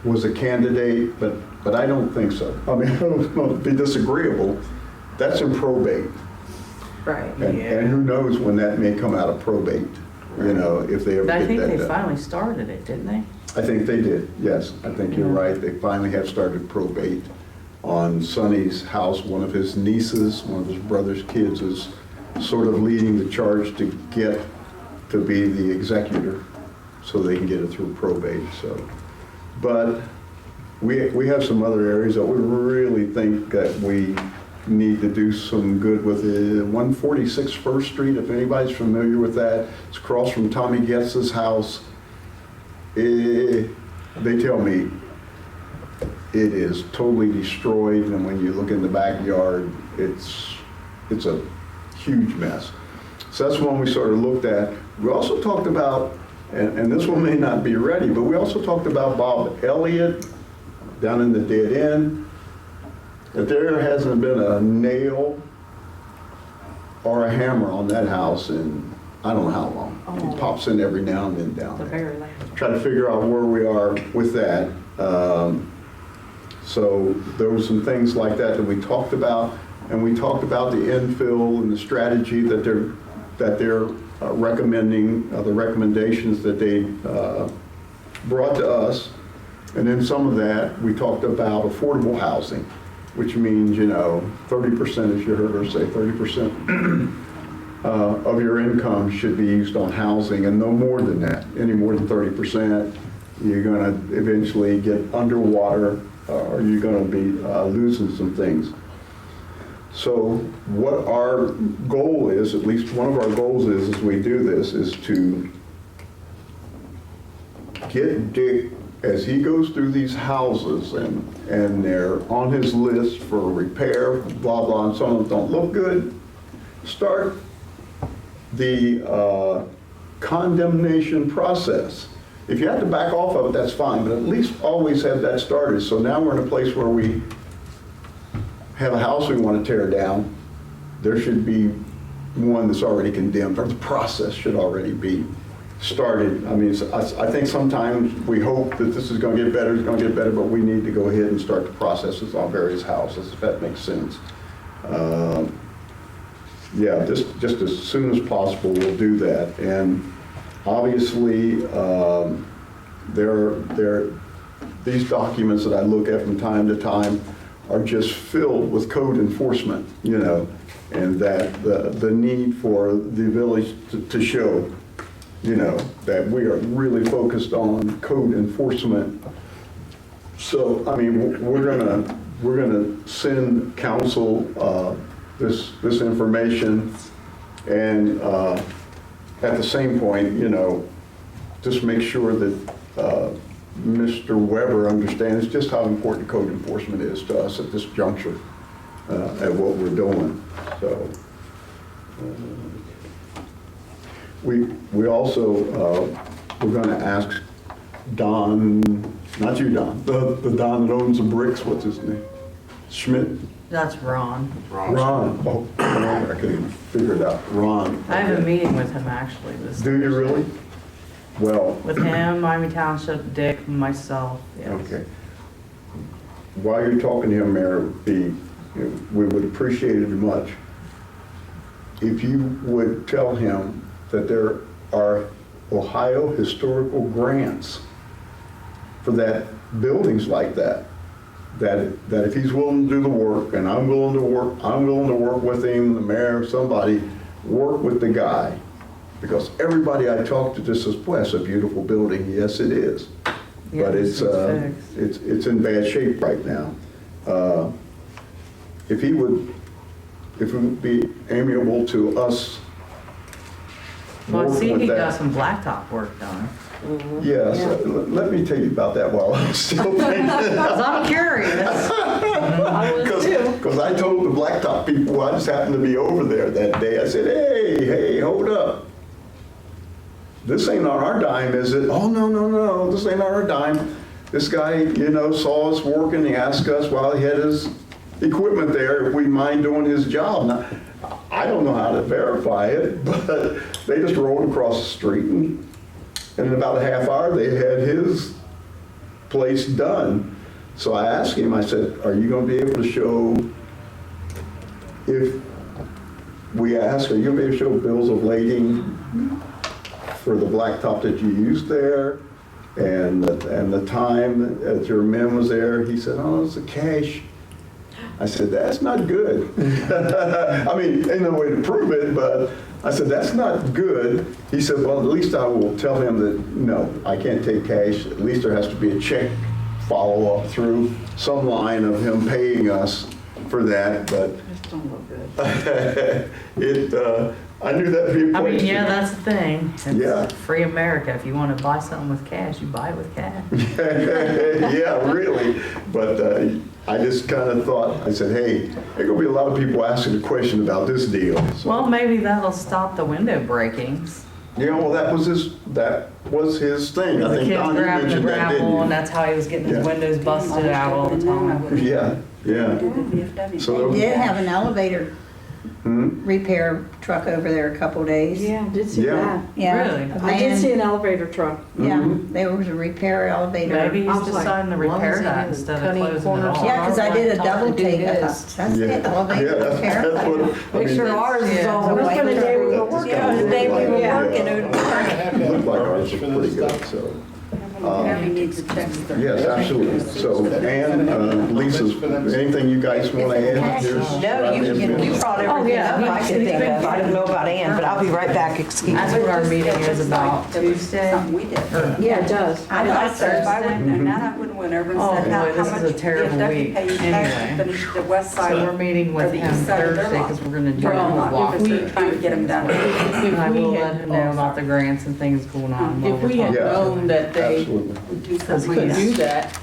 was a candidate, but I don't think so. I mean, I don't know, to be disagreeable, that's in probate. Right. And who knows when that may come out of probate, if they ever but I get think that they done. finally started it, didn't they? I think they did, yes. I think you're right. They finally have started probate on Sonny's house. One of his nieces, one of his brother's kids is sort of leading the charge to get to be the executor so they can get it through probate, so. But we have some other areas that we really think that we need to do some good with. 146 First Street, if anybody's familiar with that, it's across from Tommy Getz's house. They tell me it is totally destroyed, and when you look in the backyard, it's a huge mess. So that's one we sort of looked at. We also talked about, and this one may not be ready, but we also talked about Bob Elliott down in the dead end, that there hasn't been a nail or a hammer on that house in I don't know how long. It pops in every now and then down The there. very last. Try to figure out where we are with that. So there were some things like that we talked about, and we talked about the infill and the strategy that they're recommending, the recommendations that they brought to us. And then some of that, we talked about affordable housing, which means, 30%, as you heard her say, 30% of your income should be used on housing, and no more than that. Any more than 30%, you're going to eventually get underwater, or you're going to be losing some things. So what our goal is, at least one of our goals is, as we do this, is to get Dick, as he goes through these houses and they're on his list for repair, blah, blah, and some of them don't look good, start the condemnation process. If you have to back off of it, that's fine, but at least always have that started. So now we're in a place where we have a house we want to tear down. There should be one that's already condemned, or the process should already be started. I mean, I think sometimes we hope that this is going to get better, it's going to get better, but we need to go ahead and start the processes on various houses, if that makes sense. Yeah, just as soon as possible, we'll do that. And obviously, these documents that I look at from time to time are just filled with code enforcement, you know, and that the need for the village to show, you know, that we are really focused on code enforcement. So, I mean, we're gonna send council this information, and at the same point, you know, just make sure that Mr. Weber understands just how important code enforcement is to us at this juncture, at what we're doing. So we also we're going to ask Don, not you, Don, the Don that owns the bricks. What's his name? Schmidt. That's Ron. Ron. Oh, I couldn't figure it out. Ron. I have a meeting with him actually this Do you really? Well. With him, Miami Township, Dick, myself, yes. Okay. While you're talking to him, Mayor, we would appreciate it much if you would tell him that there are Ohio historical grants for that, buildings like that. That if he's willing to do the work, and I'm willing to work with him, the mayor, somebody, work with the guy. Because everybody I talk to just says, boy, that's a beautiful building. Yes, it is. Yeah, But it's in bad shape right now. If it would be amiable to us. Well, I working see with he that. got some blacktop work done. Yes, let me tell you about that while I'm still thinking. Because I'm curious. I was too. Because I told the blacktop people, I just happened to be over there that day. I said, hey, hold up. This ain't on our dime, is it? Oh, no, this ain't on our dime. This guy, you know, saw us working. He asked us while he had his equipment there if we mind doing his job. Now, I don't know how to verify it, but they just rolled across the street, and in about a half hour, they had his place done. So I asked him, I said, are you going to be able to show, if we ask, are you going to be able to show bills of lading for the blacktop that you used there and the time that your men was there? He said, oh, it's a cash. I said, that's not good. I mean, ain't no way to prove it, but I said, that's not good. He said, well, at least I will tell him that, no, I can't take cash. At least there has to be a check follow-up through some line of him paying us for that. But Just don't look good. I knew that'd be a question. I mean, yeah, that's the thing. It's Yeah. free America. If you want to buy something with cash, you buy it with cash. Yeah, really. But I just kind of thought, I said, hey, there's going to be a lot of people asking a question about this deal. So, Well, maybe that'll stop the window breakings. you know, well, that was his thing. I The think kids Don, you grabbing the mentioned that, didn't gravel, and you? that's how he was getting his Yeah. windows busted out all the time. Yeah. So, They did have an elevator hmm? repair truck over there a couple days. Yeah, I did see Yeah. that. Yeah. Really? I did And- see an elevator truck. Yeah, Mhm. there was a repair elevator. Maybe I he's was like, deciding to as long repair as he that has instead of cunning closing it corners. all. Yeah, because I did a Our double blacktop take. to I do thought, this. that's Yeah. it, elevator Yeah, repair. that's what, I Make mean, sure ours is Yeah. all. Must've been the day we were working. Yeah, the day we were Yeah. working, it was Looked like ours was pretty good, so. Abby needs to check. Yes, absolutely. So, and Lisa's, anything you guys want to add? No, you brought everything up I can think of. I don't know about Ann, but I'll be right back, excuse That's me. what our meeting is about, Tuesday. Something we did. Yeah, it does. I thought so, if I would have known that, I would have went over and Oh, said, how boy, this much is a if terrible Ducky week. pays tax Anyway. to finish the west So we're side. meeting with Or the him east side of their Thursday, lot. because we're gonna do a Well, whole not walk. if it's trying to get them done. And I will we let had- him know about the grants and things going on. while If we're we had talking. Yeah. known that they Absolutely. Do Because something. could do that,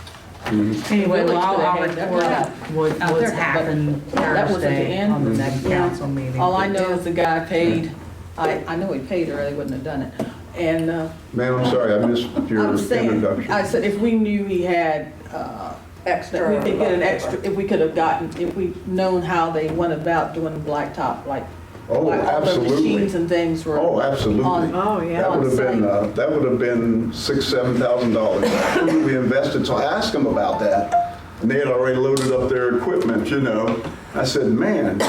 Anyway, well, I'll Village could have report had what, out what's there, but happened that was at the Thursday end. on the next Yeah. council meeting. all I know is the guy paid, I know he paid or they wouldn't have done it. And, Ma'am, I'm sorry, I missed your I was saying, introduction. I said, if we knew he had, Extra. that we could get an extra, if we could have gotten, if we'd known how they went about doing blacktop, like, Oh, like all the absolutely. machines and things were. Oh, absolutely. on- Oh, yeah. That would have been, that would have been $6,000-7,000. We invested, so I asked them about that, and they had already loaded up their equipment, you know. I said, man,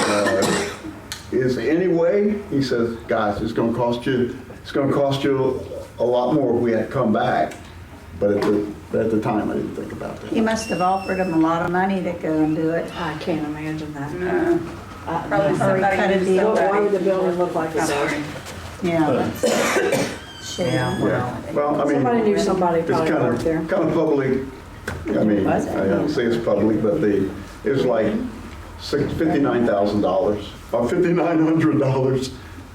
is there any way? He says, guys, it's gonna cost you a lot more if we had to come back. But at the time, I didn't think about He that. must have offered him a lot of money to go and do it. I can't imagine that. No. Probably Or somebody cut a knew deal. somebody. Why would the building look like it does? Yeah. Shame. Yeah, well, Well, I Somebody mean, knew somebody it's probably kind worked there. of public. I mean, I don't say it's public, but it was like $59,000, or $5,900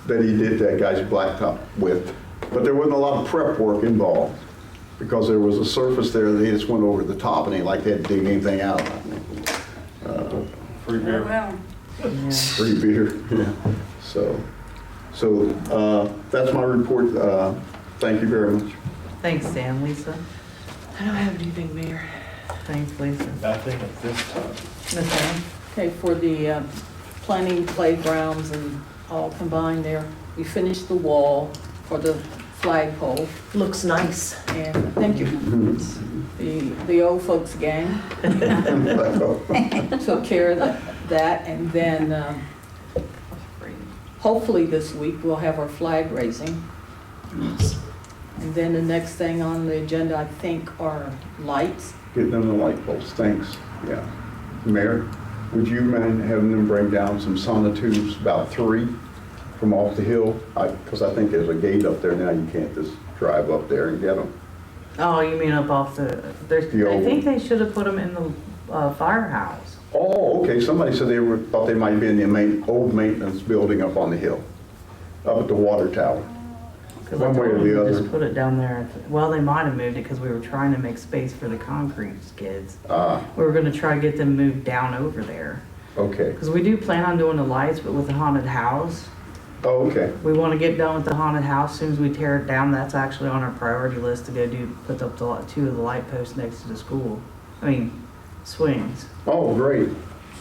that he did that guy's blacktop with. But there wasn't a lot of prep work involved because there was a surface there that he just went over the top and he like they had to dig anything out. Free Oh, beer. well. Free beer, yeah. So that's my report. Thank you very much. thanks, Dan. Lisa? I don't have anything, Mayor. Thanks, Lisa. Nothing at this time. Miss Ann? Okay, for the planning playgrounds and all combined there, we finished the wall for the flagpole, Looks nice. and thank you. The old folks gang took care of that, and then hopefully this week we'll have our flag raising. And then the next thing on the agenda, I think, are lights. Getting them the light poles, thanks, yeah. Mayor, would you mind having them bring down some sonotubes, about 3, from off the hill? Because I think there's a gate up there now, you can't just drive up there and get them. Oh, you mean up off the, there's, The I old- think they should have put them in the firehouse. Oh, okay, somebody said thought they might be in the old maintenance building up on the hill, up at the water tower. Because I One way told or them the to other. just put it down there. Well, they might have moved it because we were trying to make space for the concrete skids. Ah, We were gonna try to get them moved down over there. okay. Because we do plan on doing the lights, but with the haunted house. Oh, okay, We want to get done with the haunted house. As soon as we tear it down, that's actually on our priority list to go put up 2 of the light posts next to the school. I mean, swings. oh, great,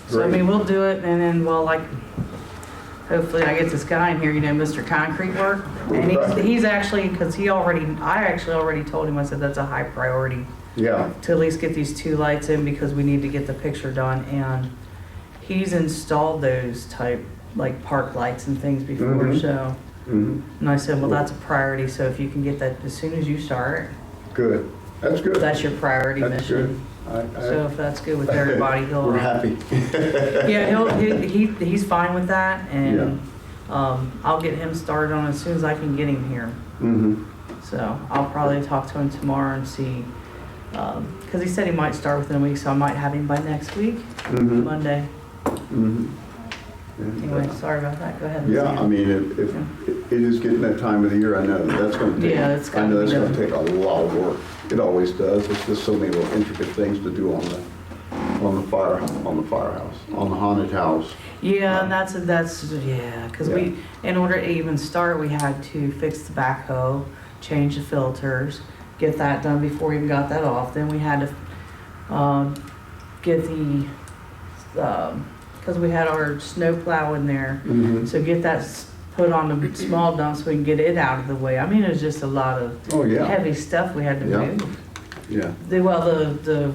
So, I great. mean, we'll do it, and then, well, like, hopefully I get this guy in here, you know, Mr. Concrete Work. And he's actually, because I actually already told him, I said that's a high priority Yeah, to at least get these 2 lights in because we need to get the picture done. And he's installed those type, like, park lights and things before, Mhm. so. mhm, And I said, well, that's a priority, so if you can get that as soon as you start, good, that's good. that's your priority That's good. mission. So if that's good with everybody, he'll. We're happy. Yeah, he's fine with that, and, I'll get him started on it as soon as I can get him here. Mhm. So I'll probably talk to him tomorrow and see, because he said he might start within a week, so I might have him by next week, Mhm. Monday. Mhm. Anyway, sorry about that, go ahead. Yeah, I Sam. mean, if it is getting that time of the year, I know that's going to take. Yeah, it's I gotta know be that's going done. to take a lot of work. It always does. It's just so many little intricate things to do on the firehouse, on the haunted house. Yeah, and that's, yeah, because Yeah. in order to even start, we had to fix the backhoe, change the filters, get that done before we even got that off. Then we had to, get the, because we had our snow plow in there, Mhm. so get that put on the small dump so we can get it out of the way. I mean, it was just a lot of Oh, yeah, heavy stuff we had to Yeah. move. yeah. The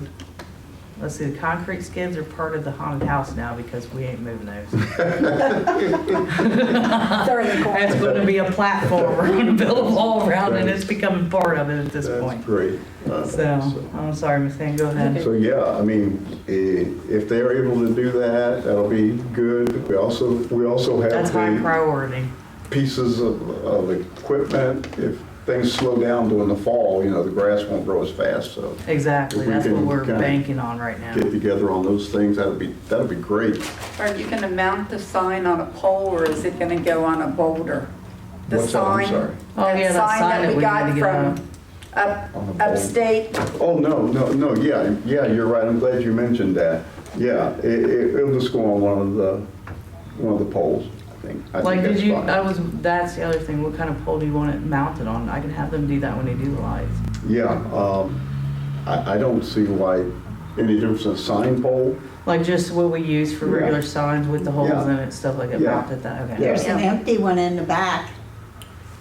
let's see, the concrete skids are part of the haunted house now because we ain't moving those. They're in the corner. It's gonna be a platform, we're gonna build a wall around and it's becoming part of it at this That's point. great. So, I'm sorry, Ms. Ann, go ahead. So, yeah, I mean, if they're able to do that, that'll be good. We also have That's high the priority. pieces of equipment. If things slow down during the fall, you know, the grass won't grow as fast, so Exactly, If we that's what can we're kinda banking on right now. get together on those things, that'll be great. Are you gonna mount the sign on a pole or is it gonna go on a boulder? The What's that? I'm sign, sorry. Oh, yeah, that sign that that we we got need to get from On the pole. upstate, Oh, no, yeah, you're right. I'm glad you mentioned that. Yeah, it'll just go on one of the poles, I think. I Like, think did you, that's fine. that's the other thing, what kind of pole do you want it mounted on? I can have them do that when they do the lights. Yeah, I don't see why any difference in a sign pole. Like just what we use for Yeah. regular signs with the holes Yeah. in it, stuff like that, Yeah. mounted that, okay. There's an empty one in the back.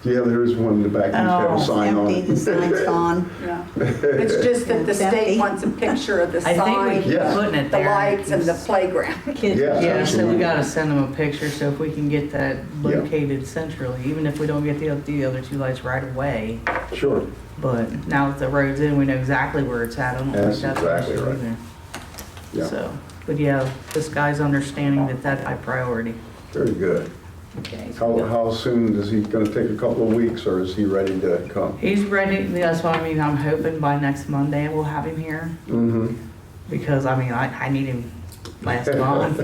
Yeah, there is one in the back, you just have Oh, a sign on Empty, it. the sign's gone. yeah. It's just that the It's empty. state wants a picture of the I think we sign, keep Yeah. putting it the there. lights and the playground. Kids. Yeah. Yeah, so we Absolutely. gotta send them a picture, so if we can get that Yeah. located centrally, even if we don't get the other two lights right away. Sure, But now that the road's in, we know exactly where it's at, I don't think That's that's an exactly issue right. either. yeah, So, but yeah, this guy's understanding that that's high priority. very good. Okay. so How soon is he gonna take a couple of weeks, or is he ready to come? He's ready, that's what I mean, I'm hoping by next Monday we'll have him here, Mm-hmm. because I mean, I need him last month.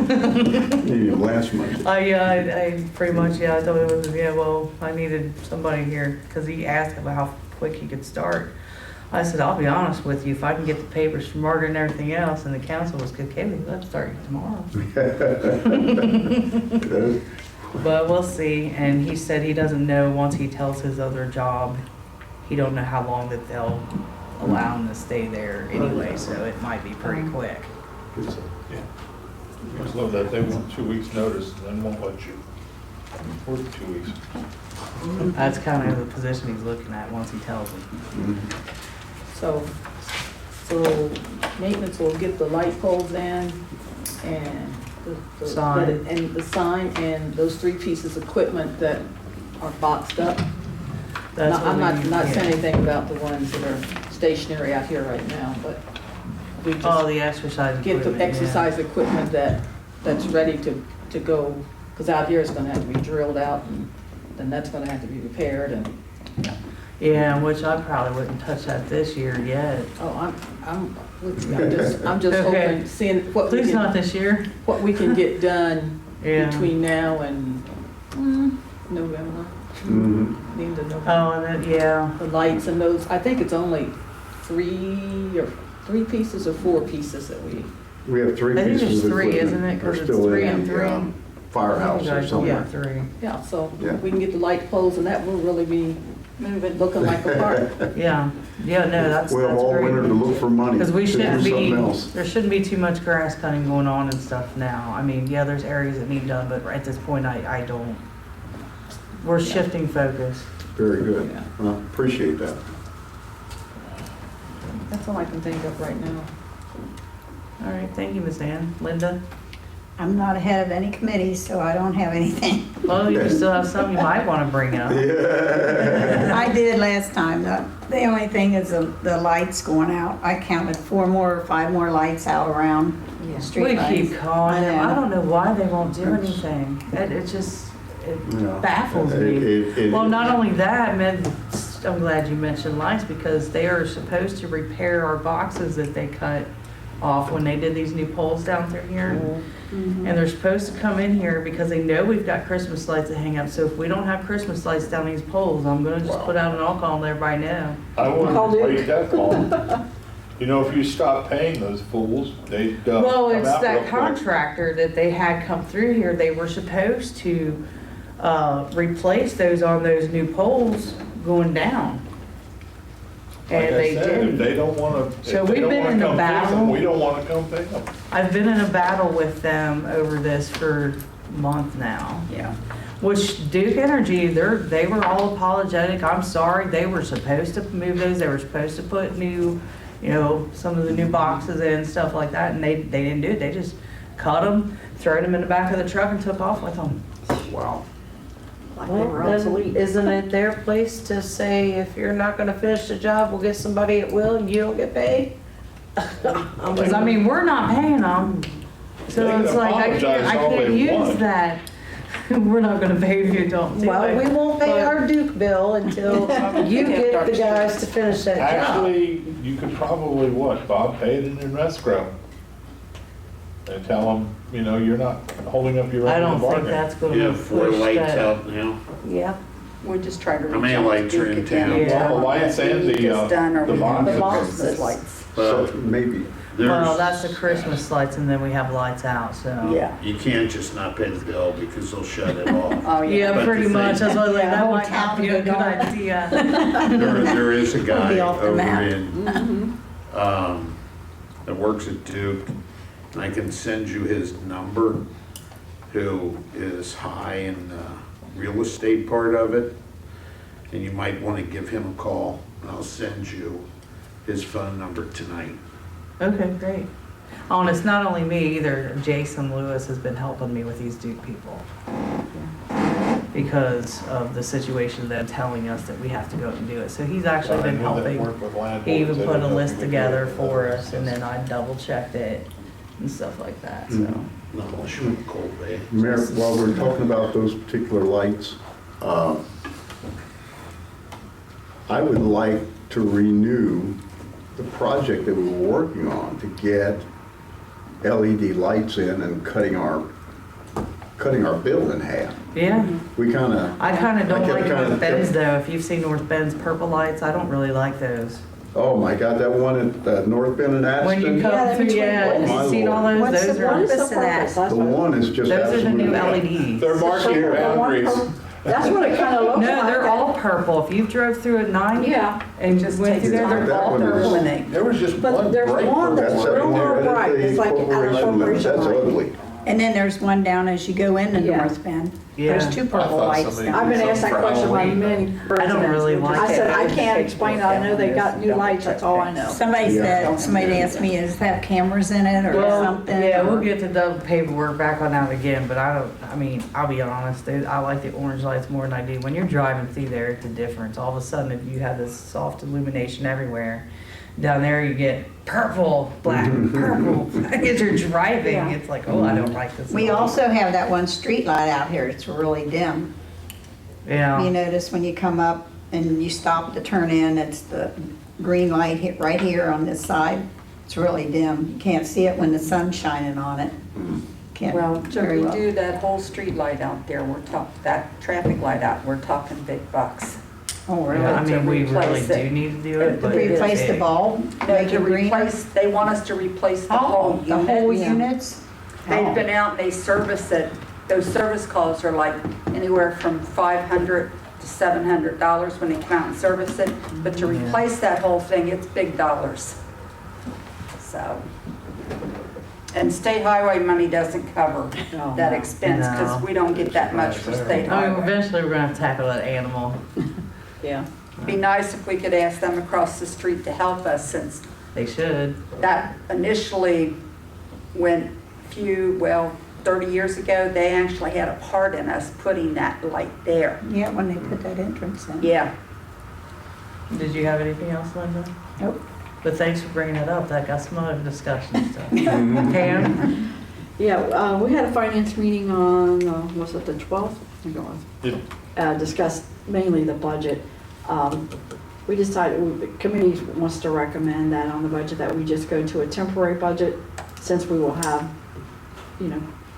Maybe last month. Yeah, I pretty much, yeah, I thought it was, yeah, well, I needed somebody here, because he asked about how quick he could start. I said, I'll be honest with you, if I can get the papers from Margret and everything else, and the council was okay, let's start tomorrow. But we'll see, and he said he doesn't know, once he tells his other job, he don't know how long that they'll allow him to stay there anyway, so it might be pretty quick. I just love that they want 2 weeks' notice and then won't let you work 2 weeks. That's kind of the position he's looking at once he tells them. So maintenance will get the light poles in and the Sign. and the sign and those 3 pieces of equipment that are boxed up. That's I'm what we need, not yeah. saying anything about the ones that are stationary out here right now, but we Oh, just the exercise get equipment, the yeah. exercise equipment that's ready to go, because out here it's gonna have to be drilled out and then that's gonna have to be repaired and, Yeah, which I probably wouldn't touch that this year yet. oh, I'm with you. I'm just Okay. hoping, seeing what we Please not can, this year. what we can get done Yeah. between now and November, Mhm. the end of November. Oh, and then, yeah. The lights and those, I think it's only 3 pieces or 4 pieces that we, We have 3 I think pieces there's of 3, equipment. isn't it? 'Cause They're it's still 3 in and the, 3. Firehouse or something. Yeah. 3. yeah, so Yeah. we can get the light poles and that will really be Moving. looking like a park. Yeah, no, that's We have all winter to great. look for money to Because we do shouldn't be, something else. there shouldn't be too much grass cutting going on and stuff now. I mean, yeah, there's areas that need done, but at this point, I don't. We're shifting focus. Very good. Yeah. Well, appreciate that. That's all I can think of right now. All right, thank you, Miss Ann. Linda? I'm not ahead of any committee, so I don't have anything. Oh, you still have something you might want to bring up. I did last time. The only thing is the lights going out. I counted 4 more or 5 more lights out around We street keep lights. calling them. I know. I don't know why they won't do anything. It just, it Yeah. baffles me. Well, not only that, I'm glad you mentioned lights because they are supposed to repair our boxes that they cut off when they did these new poles down through here. And they're supposed to come in here because they know we've got Christmas lights to hang up. So if we don't have Christmas lights down these poles, I'm gonna just put out an all-call and let everybody know. I Call wouldn't Duke. wait that long. You know, if you stop paying those fools, they'd Well, come it's out real that quick. contractor that they had come through here, they were supposed to replace those on those new poles going down. Like And I they said, if didn't. they don't wanna, if So they we've don't been wanna in a come fix battle. them, we don't wanna come pick them. I've been in a battle with them over this for a month now. Yeah. Which Duke Energy, they were all apologetic. I'm sorry, they were supposed to move those, they were supposed to put new you know, some of the new boxes in, stuff like that, and they didn't do it. They just cut them, threw them in the back of the truck and took off with them. Wow. Like they Well, were then, obsolete. isn't it their place to say, if you're not gonna finish the job, we'll get somebody at will and you don't get paid? Because, I mean, we're not paying them. So They can it's like, I apologize all can't they use want. that. We're not gonna pay if you don't do it. Well, we won't pay our Duke bill until you get the guys to finish that job. Actually, you could probably, what, Bob, pay it in escrow? And tell them, you know, you're not holding up your I end of don't the think bargain. that's gonna You push have 4 lights that. out now. Yeah. We'll just try to How reach many out to lights are Duke in again. town? Yeah. Well, the lights and the boxes. Christmas lights. So maybe, Well, that's There's, the Christmas lights and then we have lights out, so. Yeah. you can't just not pay the bill because they'll shut it off. Oh, yeah. Yeah, But pretty the much. thing- That's why I was like, Yeah, that whole might not town be a would good go dark. idea. There is a guy be off the over map. in, that works at Duke, and I can send you his number, who is high in the real estate part of it, and you might want to give him a call, and I'll send you his phone number tonight. Okay, great. Oh, and it's not only me either. Jason Lewis has been helping me with these Duke people. Because of the situation they're telling us that we have to go and do it. So he's actually been helping. He even put a list together for us and then I double checked it and stuff like that, so. Not unless you want cold bay. Mayor, while we're talking about those particular lights, I would like to renew the project that we were working on to get LED lights in and cutting our bill in half. Yeah, We kind of, I kinda don't I kept like kinda North Bend's thinking- though. If you've seen North Bend's purple lights, I don't really like those. oh my God, that one at North Bend and When you Aston, come through, yeah, Oh, my you've seen all Lord. those, those What are, is the purpose of that? purpose? That's the what- one is just those are the new absolutely. LEDs. They're marking your boundaries. That's what it kind of looks like. No, they're all purple. If you drove through at night Yeah, and just went through there, That they're all one is- purple. There was just but one there's bright one that's That's real, up there real at bright. the It's like out of corporation, corporation that's light. ugly. And then there's one down as you go into Yeah. North Bend. Yeah. There's 2 purple thought lights somebody- down I've been Something asked that for question by Halloween. many I don't really residents. like I said, it. I can't explain it. I know they got new lights, that's all I know. Somebody said, somebody asked me, does it have cameras in it or Well, something? yeah, we'll or- get the double paperwork back on that again, but I mean, I'll be honest, dude, I like the orange lights more than I do. When you're driving through there, it's a difference. All of a sudden, if you have this soft illumination everywhere, down there you get purple, black, purple. As you're driving, Yeah. it's like, oh, I don't like this. We at all. also have that one street light out here, it's really dim. You Yeah, notice when you come up and you stop to turn in, it's the green light hit right here on this side. It's really dim. You can't see it when the sun's shining on it. Can't Well, to very well. redo that whole street light out there, that traffic light out, we're talking big bucks. Oh, yeah, I really? mean, we really replace it. do need to do it, To but it's Replace the big. bulb, No, make to it green? replace, they want us to replace the Oh, whole the whole unit. units? They've Oh. been out and they service it. Those service calls are like anywhere from $500 to $700 when they come out and service it. But to Yeah. replace that whole thing, it's big dollars. So, and state highway money doesn't cover Oh, that no. expense because No. we don't get that much for state I mean, highway. eventually we're gonna have to tackle that animal. Yeah. Be nice if we could ask them across the street to help us since They should. that initially went 30 years ago, they actually had a part in us putting that light there. Yeah, when they put that entrance in. Yeah. Did you have anything else, Linda? Nope. But thanks for bringing it up. That got some other discussion stuff. Pam? Yeah, we had a finance meeting on, was it the 12th? I think it was. Discussed mainly the budget. We decided, the committee wants to recommend that on the budget, that we just go to a temporary budget since we will have,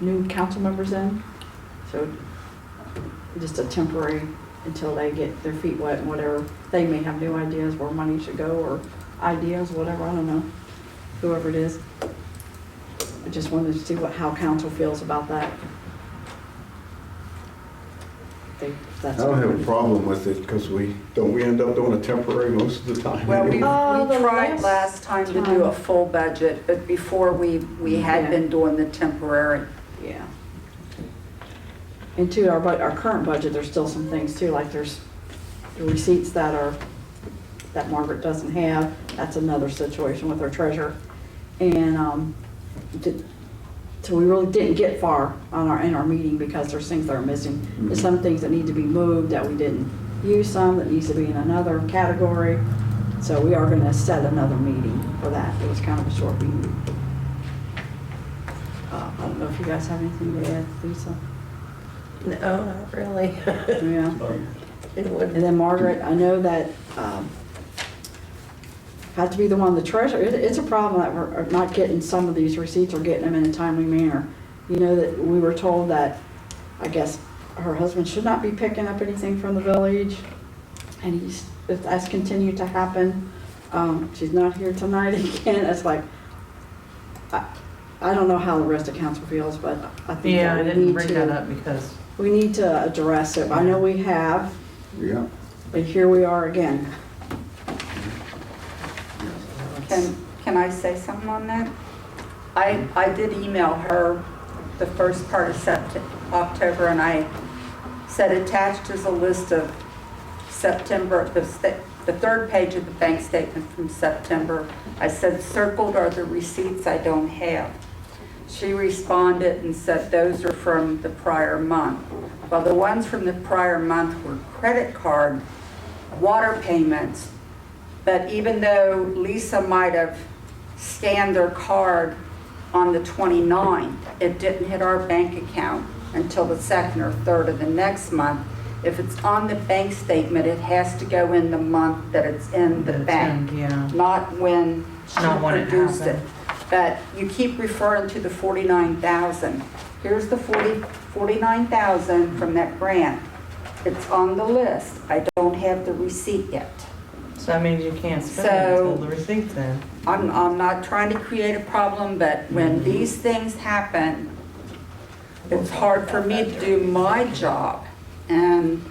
new council members in. So just a temporary until they get their feet wet and whatever. They may have new ideas where money should go or ideas, whatever, I don't know, whoever it is. I just wanted to see how council feels about that. I don't have a problem with it because we end up doing a temporary most of the time. Well, we the tried last time to do a full budget, but before we had Yeah. been doing the temporary. Yeah. And to our current budget, there's still some things too, like there's the receipts that are that Margaret doesn't have. That's another situation with her treasurer. And so we really didn't get far in our meeting because there's things that are missing. There's some things that need to be moved that we didn't use, some that needs to be in another category. So we are gonna set another meeting for that. It was kind of a short meeting. I don't know if you guys have anything to add, Lisa? No, not really. Yeah. It And wouldn't. then Margaret, I know that had to be the one, the treasurer, it's a problem that we're not getting some of these receipts or getting them in a timely manner. You know that we were told that, I guess, her husband should not be picking up anything from the village. And if that's continued to happen, she's not here tonight again. It's like, I don't know how the rest of council feels, but I think Yeah, I that we didn't need bring that to, up because, we need to address it. I know we have, Yeah. but here we are again. Can I say something on that? I did email her the first part of October, and I said attached is a list of September, the third page of the bank statement from September. I said circled are the receipts I don't have. She responded and said those are from the prior month. Well, the ones from the prior month were credit card, water payments, but even though Lisa might have scanned their card on the 29th, it didn't hit our bank account until the 2nd or 3rd of the next month. If it's on the bank statement, it has to go in the month that it's in the bank, yeah. not when she Not when it produced it. happened. But you keep referring to the 49,000. Here's the 49,000 from that grant. It's on the list. I don't have the receipt yet. So that means you can't spend it So- until the receipt's in. I'm not trying to create a problem, but when these things happen, it's hard for me to do my job. And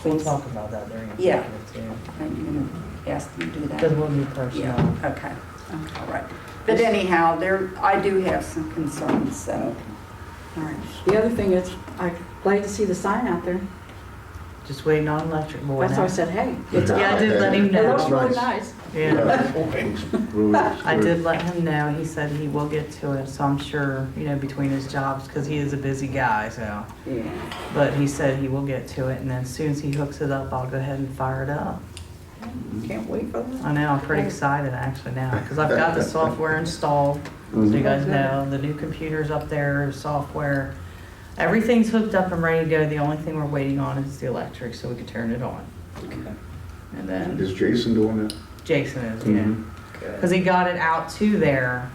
We'll talk about that during Yeah. executive too. I'm going to ask them to do that. Because we'll need personnel. Yeah, okay, all right. But anyhow, I do have some concerns, so. All right. The other thing is, I'm glad to see the sign out there. Just waiting on electric boy That's now. why I said, hey, it's Yeah, I out. did let him It know. looks really nice. Yeah, Really, I did let him know. He said he will get to it, so I'm sure, between his jobs, because he is a busy guy, so. Yeah. But he said he will get to it, and then as soon as he hooks it up, I'll go ahead and fire it up. Can't wait for that. I know, I'm pretty excited actually now, because I've got the software installed, so you guys know, the new computer's up there, software. Everything's hooked up and ready to go. The only thing we're waiting on is the electric, so we can turn it on. And then Is Jason doing it? Jason is, yeah. Because he got it out to there,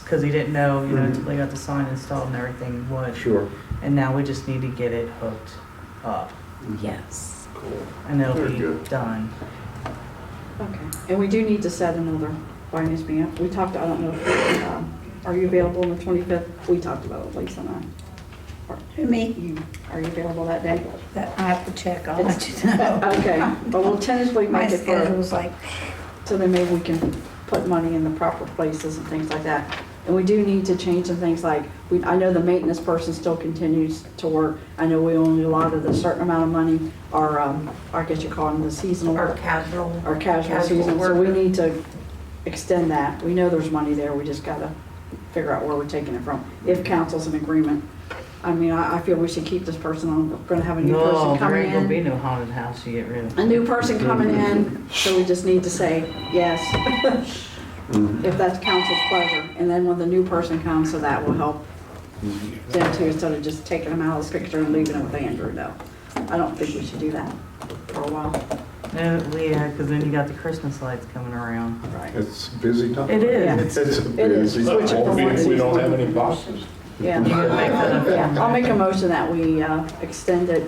because he didn't know, until they got the sign installed and everything would. Sure. And now we just need to get it hooked up, Yes. Cool. and it'll Very be good. done. Okay. And we do need to set another finance meeting up. We talked, I don't know, if, are you available on the 25th? We talked about it, Lisa and I. Me, Are you available that day? that I have to check, I'll let you know. Okay, but we'll tentatively My make it for, schedule's like, so then maybe we can put money in the proper places and things like that. And we do need to change some things like, I know the maintenance person still continues to work. I know we only allotted a certain amount of money, or I guess you call them the seasonal. Or casual. Our casual Casual season, so we worker. need to extend that. We know there's money there, we just gotta figure out where we're taking it from. If council's in agreement. I mean, I feel we should keep this person on, we're gonna have a new No, person there coming ain't gonna be in. no haunted house you get rid of. A new person coming in, so we just need to say yes. If that's council's pleasure, and then when the new person comes, so that will help them too, instead of just taking them out of the picture and leaving it with Andrew, no. I don't think we should do that for a while. No, yeah, because then you got the Christmas lights coming around. Right. It's a busy time. It Yeah. is. It's a It is. busy Switch it time. from one We don't season. have any boxes. Yeah. You gotta make that Yeah, I'll make a motion that we extend it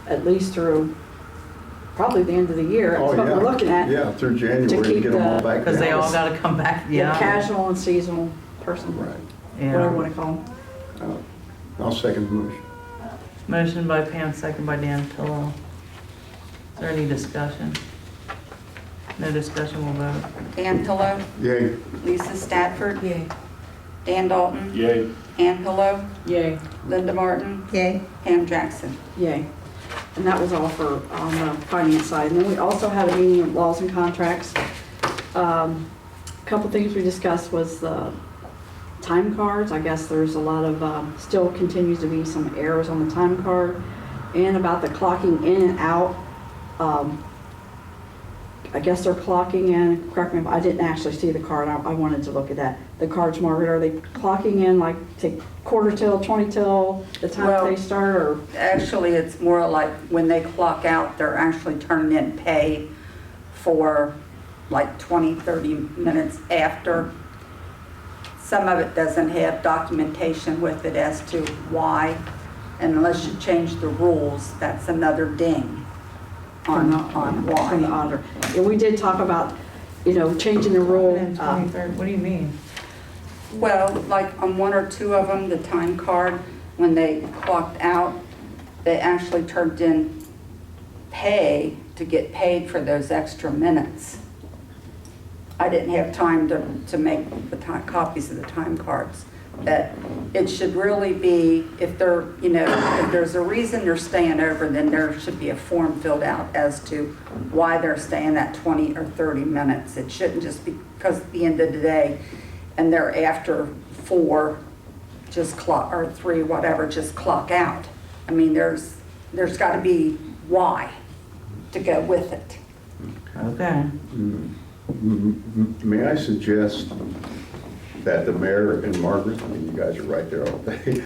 at least through probably the end of the year. Oh, That's what yeah. we're looking at. Yeah, through January To to keep get them all the- back. Because they down. all gotta come back, The yeah. casual and seasonal person, Right. whatever you Yeah. want to call them. I'll second the motion. Motion by Pam, second by Dan Pillow. Is there any discussion? No discussion, we'll vote. Dan Pillow, Yay. Lisa Stafford, Yay. Dan Dalton, Yay. Ann Pillow, Yay. Linda Martin, yay. Pam Jackson. Yay. And that was all for, on the finance side. And then we also had a meeting of laws and contracts. A couple things we discussed was the time cards. I guess there's a lot of, still continues to be some errors on the time card. And about the clocking in and out. I guess they're clocking in, correct me if I didn't actually see the card, I wanted to look at that. The cards, Margaret, are they clocking in like to quarter till, 20 till the time Well, they start, or? Actually, it's more like when they clock out, they're actually turning in pay for like 20, 30 minutes after. Some of it doesn't have documentation with it as to why, and unless you change the rules, that's another ding on From the why. auditor. And we did talk about, changing the rule. 23rd, what do you mean? Well, like on one or two of them, the time card, when they clocked out, they actually turned in pay to get paid for those extra minutes. I didn't have time to make the copies of the time cards. That it should really be, if they're, if there's a reason they're staying over, then there should be a form filled out as to why they're staying that 20 or 30 minutes. It shouldn't just be because at the end of the day, and they're after 4, just clock, or 3, whatever, just clock out. I mean, there's got to be why to go with it. Okay. May I suggest that the mayor and Margaret, I mean, you guys are right there all day,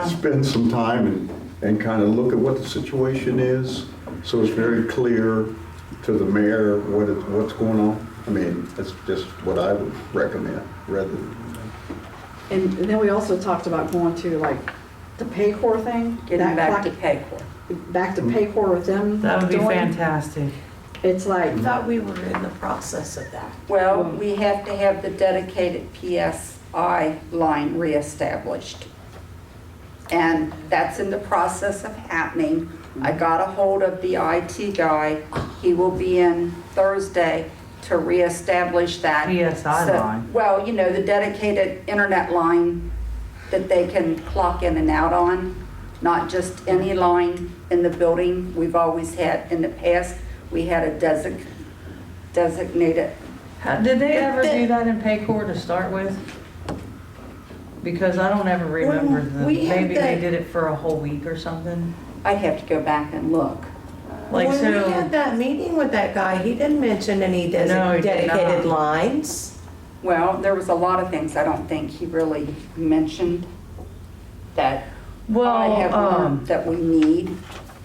spend some time and kind of look at what the situation is, so it's very clear to the mayor what's going on. I mean, that's just what I would recommend, rather than. And then we also talked about going to like the Paycor thing. Getting back to pay for. Back to Paycor with them. That would be doing- fantastic. It's like, I thought we were in the process of that. Well, we have to have the dedicated PSI line reestablished. And that's in the process of happening. I got a hold of the IT guy. He will be in Thursday to reestablish that. PSI line? Well, the dedicated internet line that they can clock in and out on, not just any line in the building. We've always had, in the past, we had a designated. Did they ever do that in Paycor to start with? Because I don't ever remember we had maybe that- they did it for a whole week or something. I'd have to go back and look. Like, When we so, had that meeting with that guy, he didn't mention any No, he did dedicated not. lines. Well, there was a lot of things I don't think he really mentioned that I have well, learned that we need.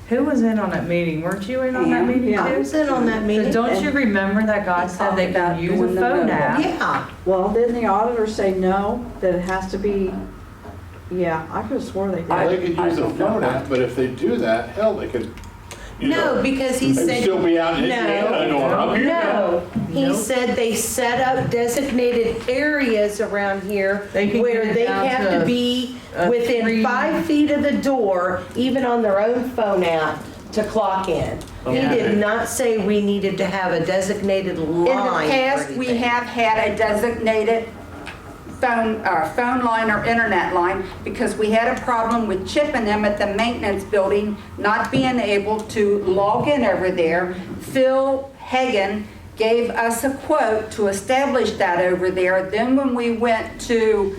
who was in on that meeting? Weren't you in on that Pam? meeting Yeah. I too? was in on that meeting. Don't you remember that guy He said they talked about could use a doing the phone mobile. app? Yeah, well, didn't the auditor say no, that it has to be, yeah, I could have swore they Well, did. they could I use a don't know phone that. app, but if they do that, hell, they could, no, because he they'd said. still be out in Indiana going, I'm here now. No, he Nope. said they set up designated areas around here They can where get it they down have to to be a within 3 5 feet of the door, even on their own phone app, to clock in. He Yeah. did not say we needed to have a designated line. In the for past, we anything. have had a designated phone line or internet line because we had a problem with Chip and them at the maintenance building not being able to log in over there. Phil Hagan gave us a quote to establish that over there. Then when we went to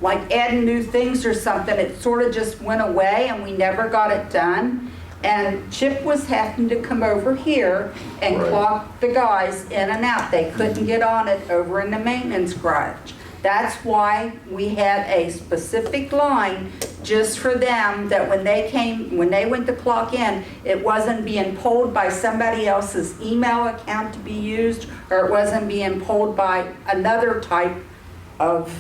like adding new things or something, it sort of just went away and we never got it done. And Chip was having to come over here and Right. clock the guys in and out. They couldn't get on it over in the maintenance garage. That's why we had a specific line just for them, that when they went to clock in, it wasn't being pulled by somebody else's email account to be used, or it wasn't being pulled by another type of,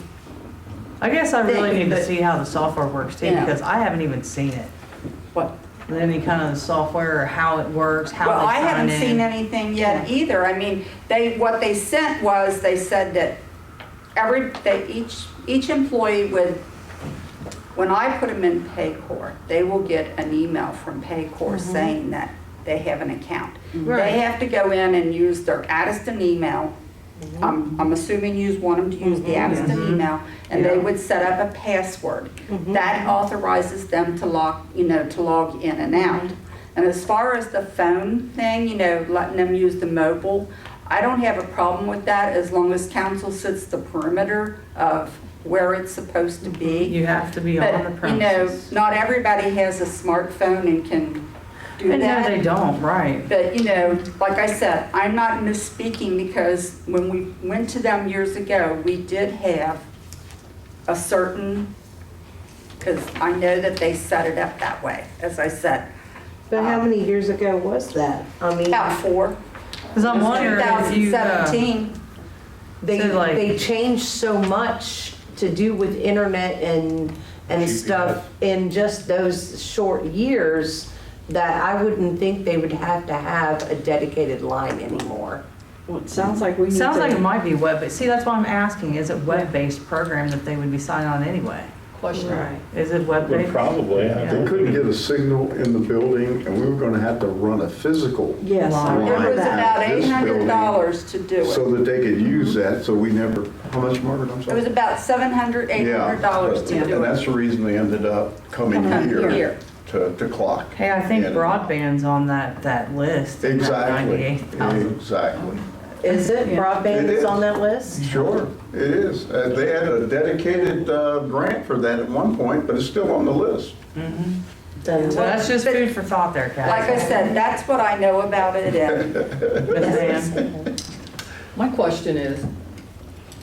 I guess I really Thing, need to but- see how the software works too, Yeah. because I haven't even seen it. what? Any kind of software or how it works, how Well, they I sign haven't in. seen anything yet either. I mean, what they sent was, they said that each employee would, when I put them in Paycor, they will get an email from Paycor saying that they have an account. Right. They have to go in and use their Addyston email I'm assuming you want them to use the Addyston email, and they would set up a password. That authorizes them to log in and out. And as far as the phone thing, letting them use the mobile, I don't have a problem with that as long as council sets the perimeter of where it's supposed to be. You have to be on the But, premises. not everybody has a smartphone and can do And no, that. they don't, right. But, like I said, I'm not misspeaking because when we went to them years ago, we did have a certain, because I know that they set it up that way, as I said. But how many years ago was that? I mean, About 4. Because I'm wondering if you, 2017. they, So, like- they changed so much to do with internet and GPS. stuff in just those short years that I wouldn't think they would have to have a dedicated line anymore. Well, it sounds like we need to. sounds like it might be web, see, that's why I'm asking, is it web-based program that they would be signing on anyway? Question. Right. Is it Well, web-based? probably, I They couldn't get a signal in the building, and we were gonna have to run a physical Yes. I Line. It remember was that. about This building, $800 to do so it. that they could use that, so we never, how much, Margaret, I'm It sorry? was about $700, $800 to Yeah, do and it. that's the reason they ended up coming Come here here. to clock. Hey, I think Yeah. broadband's on that list. that Exactly, 98,000. exactly. Is it? Yeah. Broadband It is is. on that list? Sure, it is. They had a dedicated grant for that at one point, but it's still on the list. Then So that's just food for thought there, Kathy. Like I said, that's what I know about it, and Yes, ma'am. My question is,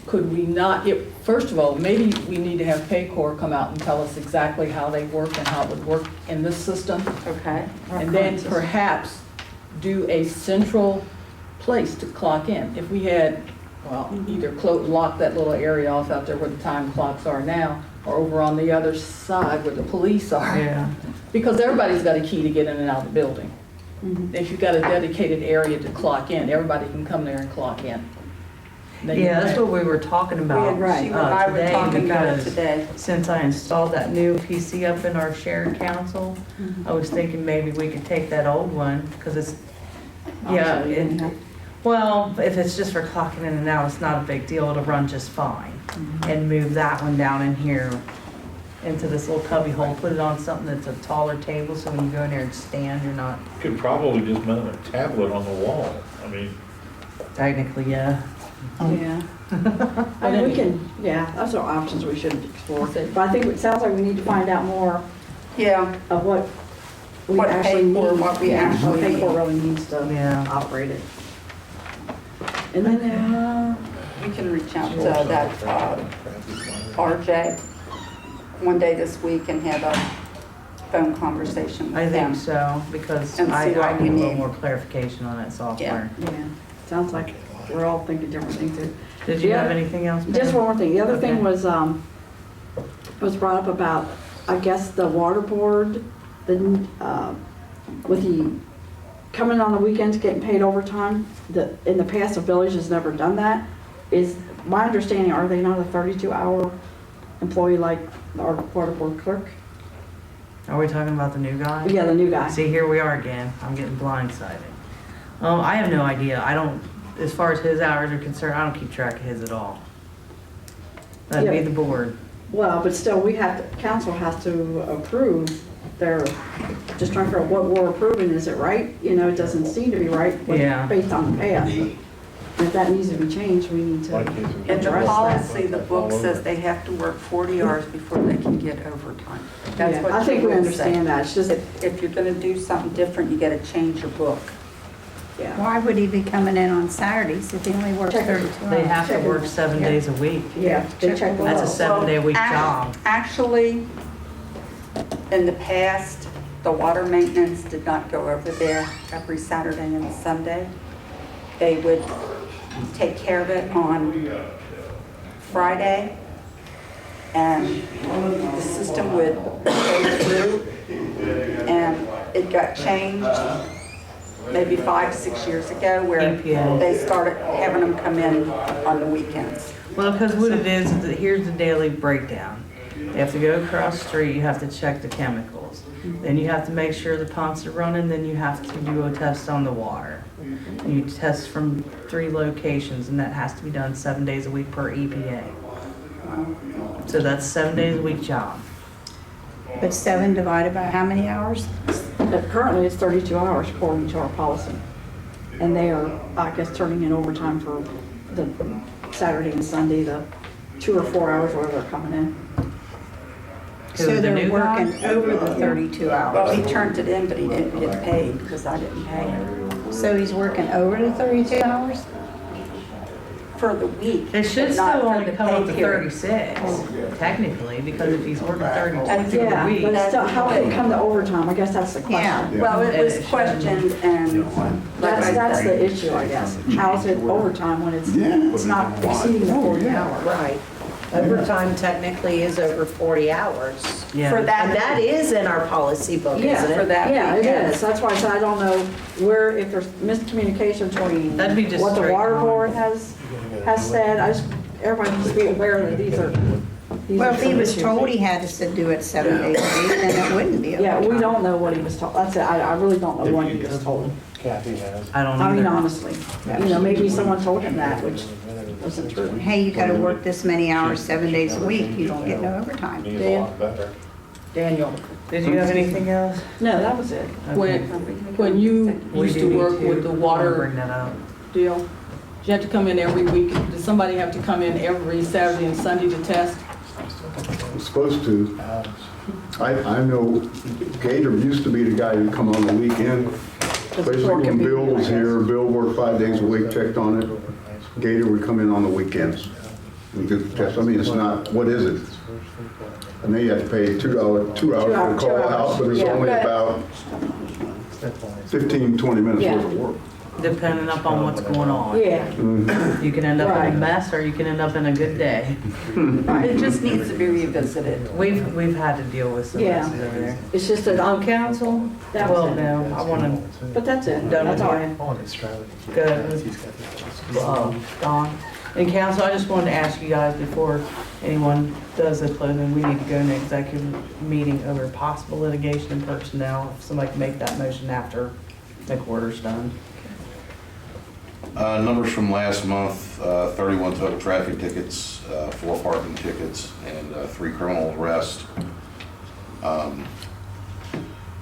could we not, first of all, maybe we need to have Paycor come out and tell us exactly how they work and how it would work in this system. okay. And then perhaps do a central place to clock in. If we had, well, either lock that little area off out there where the time clocks are now, or over on the other side where the police are. Yeah. Because everybody's got a key to get in and out of the building. If you've got a dedicated area to clock in, everybody can come there and clock in. Then you Yeah, that's have- what we were talking about She and I were today, talking about it because today. since I installed that new PC up in our shared council, I was thinking maybe we could take that old one, because it's, yeah, well, if it's just for clocking in and out, it's not a big deal, it'll run just fine. And move that one down in here into this little cubby hole, put it on something that's a taller table, so when you go in there and stand, you're not, could probably just mount a tablet on the wall. I mean, technically, yeah. Yeah. I mean, we can, yeah, those are options we should explore. But I think it sounds like we need to find out more Yeah, of what we What actually need. Paycor, what we Yeah, actually what Paycor need. really needs to Yeah. operate it. And then, we can reach out to that RJ one day this week and have a phone conversation I with them. think so, because And see I what need we a little need. more clarification on that software. yeah, sounds like we're all thinking different things here. Did you Yeah. have anything else? Pam? Just one more thing. The other thing Okay. was brought up about, I guess, the water board, with the coming on the weekends, getting paid overtime. In the past, the village has never done that. Is my understanding, are they not a 32-hour employee like our water board clerk? Are we talking about the new guy? Yeah, the new guy. See, here we are again. I'm getting blindsided. I have no idea. I don't, as far as his hours are concerned, I don't keep track of his at all. That'd be Yeah. the board. Well, but still, council has to approve just trying to figure out what we're approving, is it right? It doesn't seem to be right Yeah. based on the past. If that needs to be changed, we need to like In the address that. policy, the book says they have to work 40 hours before they can get overtime. That's Yeah, what I think your we rules say. understand that, it's just, If you're gonna do something different, you gotta change your book. yeah. Why would he be coming in on Saturdays if he only works Check it. 32 They hours? have to work 7 days a week. Yeah, they check the That's a laws. 7-day-a-week Well, job. Actually, in the past, the water maintenance did not go over there every Saturday and Sunday. They would take care of it on Friday, and the system would go through, and it got changed maybe 5, 6 years ago, where EPA. they started having them come in on the weekends. Well, because what it is that here's the daily breakdown. You have to go across the street, you have to check the chemicals. Then you have to make sure the pumps are running, then you have to do a test on the water. You test from 3 locations, and that has to be done 7 days a week per EPA. So that's 7 days a week job. But 7 divided by how many hours? Currently, it's 32 hours according to our policy. And they are, I guess, turning in overtime for the Saturday and Sunday, the 2 or 4 hours, whatever they're coming in. So the they're new working guy? over the 32 Well, hours. he turned it in, but he didn't get paid because I didn't pay him So he's working over the 32 hours? for the week. It should but not still for only the come pay up to period. 36, technically, because if he's working 32 Yeah, a week. but still, how can it come to overtime? I guess that's the Yeah. question. Well, it And was it should. questioned and like I That's said, the issue, I guess. How's it overtime when Yeah. it's not exceeding the 40 hours? Right. Overtime technically is over 40 hours. Yeah. for that. And that is in our policy book, isn't Yeah, it? for that Yeah, it weekend. is. That's why I said I don't know where, if there's miscommunication between That'd be just what the straight water on. board has said. Everybody needs to be aware that these are Well, if he some was issues. told he had to do it 7 days a week, then it wouldn't be Yeah, we overtime. don't know what he was told. That's it. I really don't know what he was told. Kathy has. I don't I mean, either. honestly, maybe someone told him that, which wasn't true. Hey, you gotta work this many hours, 7 days a week, you don't get no overtime. Needs a lot better. Daniel, Did you have anything else? No, that was it. when you We used do to need work with the water Bring that up. deal, did you have to come in every week? Did somebody have to come in every Saturday and Sunday to test? I'm supposed to. I know Gator used to be the guy who'd come on the weekend. Basically, when Bill was here, Bill worked 5 days a week, checked on it. Gator would come in on the weekends and do the test. I mean, it's not, what is it? I know you have to pay $2 for the call out, but it's Yeah, only but- about 15, 20 minutes Yeah. worth of work. Depending upon what's going on. Yeah, You can end up in Right. a mess, or you can end up in a good day. It just needs to be revisited. We've had to deal with some Yeah. messes over there. it's just that On I'm, council, That was well, it. no, I want to, but that's it. Done That's with all. you? Good. Dawn. And council, I just wanted to ask you guys before anyone does the closing, we need to go in an executive meeting over possible litigation and personnel. If somebody can make that motion after McWhorter's done. Numbers from last month, 31 total traffic tickets, 4 parking tickets, and 3 criminal arrests.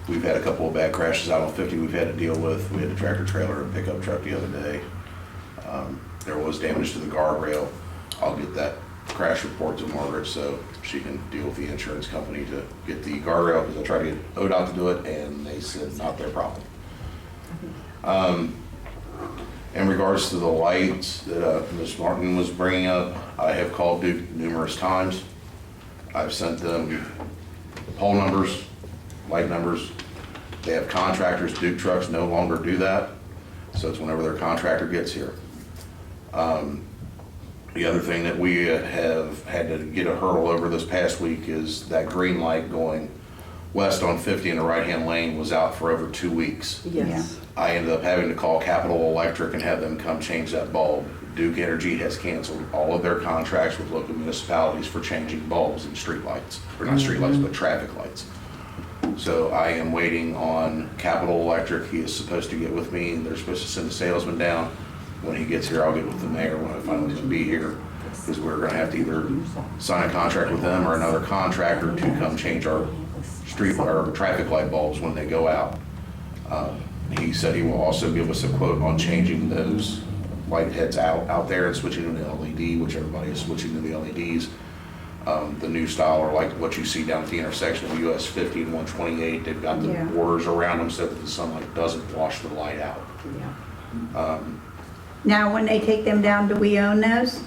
We've had a couple of bad crashes out on 50 we've had to deal with. We had a tractor trailer and pickup truck the other day. There was damage to the guardrail. I'll get that crash report to Margret so she can deal with the insurance company to get the guardrail, because I tried to get ODOT to do it and they said not their problem. In regards to the lights that Ms. Martin was bringing up, I have called Duke numerous times. I've sent them pole numbers, light numbers. They have contractors. Duke trucks no longer do that, so it's whenever their contractor gets here. The other thing that we have had to get a hurdle over this past week is that green light going west on 50 in the right-hand lane was out for over 2 weeks. Yes. I ended up having to call Capital Electric and have them come change that bulb. Duke Energy has canceled all of their contracts with local municipalities for changing bulbs and streetlights, or not streetlights, but traffic lights. So I am waiting on Capital Electric. He is supposed to get with me, and they're supposed to send a salesman down. When he gets here, I'll get with the mayor when I find he's gonna be here, because we're gonna have to either sign a contract with them or another contractor to come change our street, our traffic light bulbs when they go out. He said he will also give us a quote on changing those light heads out there and switching them to LED, which everybody is switching to the LEDs. The new style are like what you see down at the intersection of US 50 and 128. They've got the Yeah. borders around them so that the sunlight doesn't wash the light out. Now, when they take them down, do we own those?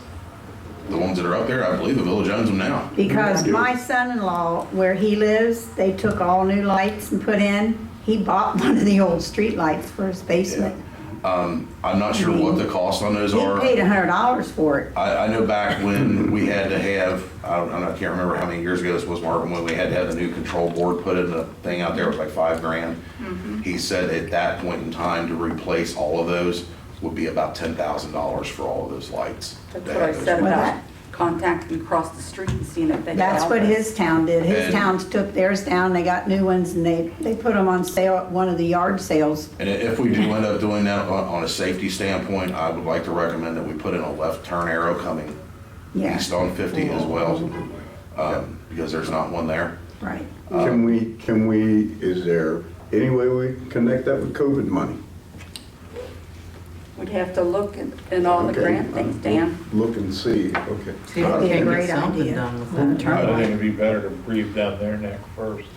The ones that are up there, I believe the village owns them now. Because my son-in-law, where he lives, they took all new lights and put in. He bought one of the old street lights for his basement. I'm not sure what the cost on those He are. paid $100 for it. I know back when we had to have, I can't remember how many years ago this was, Marvin, when we had to have the new control board put in the thing out there, it was like $5,000. He said at that point in time to replace all of those would be about $10,000 for all of those lights. That's what I said Well, about that contacting across the street and seeing if they could That's help what us. his town did. His And- towns took theirs down, they got new ones, and they put them on sale at one of the yard sales. And if we do end up doing that on a safety standpoint, I would like to recommend that we put in a left turn arrow coming Yeah, east on 50 as well, because there's not one there. right. Can we, is there any way we can connect that with COVID money? We'd have to look in all the Okay. grant things, Dan. Look and see, okay. See if we That'd be a can't great get something idea. done with Left that. turn I think lane. it'd be better to breathe down their neck first.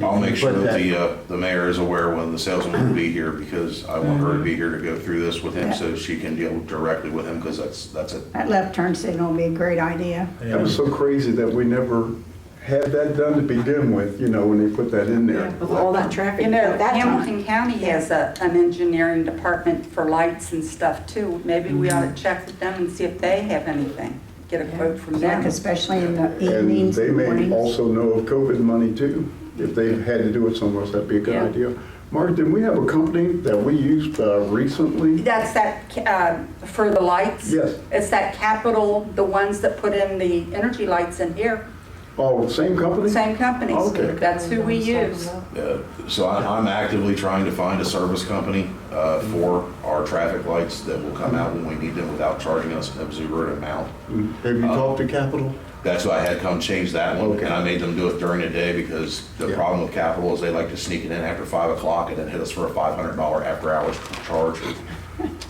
I'll make sure Put that the mayor is aware when the salesman will be here, because I want her to be here to go through this with him, so she can deal directly with him, because that's it. That left turn signal would be a great idea. That was so crazy that we never had that done to begin with, when they put that in there. With all that traffic You know, at that time. Hamilton County has an engineering department for lights and stuff too. Maybe we ought to check with them and see if they have anything. Get a quote from Like them. especially in the And evenings, they may mornings. also know of COVID money too. If they had to do it somewhere else, that'd be a good Yeah. idea. Mark, didn't we have a company that we used recently? That's for the lights? Yes. It's that Capital, the ones that put in the energy lights in here. Oh, same company? Same companies. Okay. That's who we use. So I'm actively trying to find a service company for our traffic lights that will come out when we need them without charging us an exuberant amount. Have you talked to Capital? That's why I had come change that one, Okay. and I made them do it during the day, because the Yeah. problem with Capital is they like to sneak it in after 5 o'clock and then hit us for a $500 after-hours charge.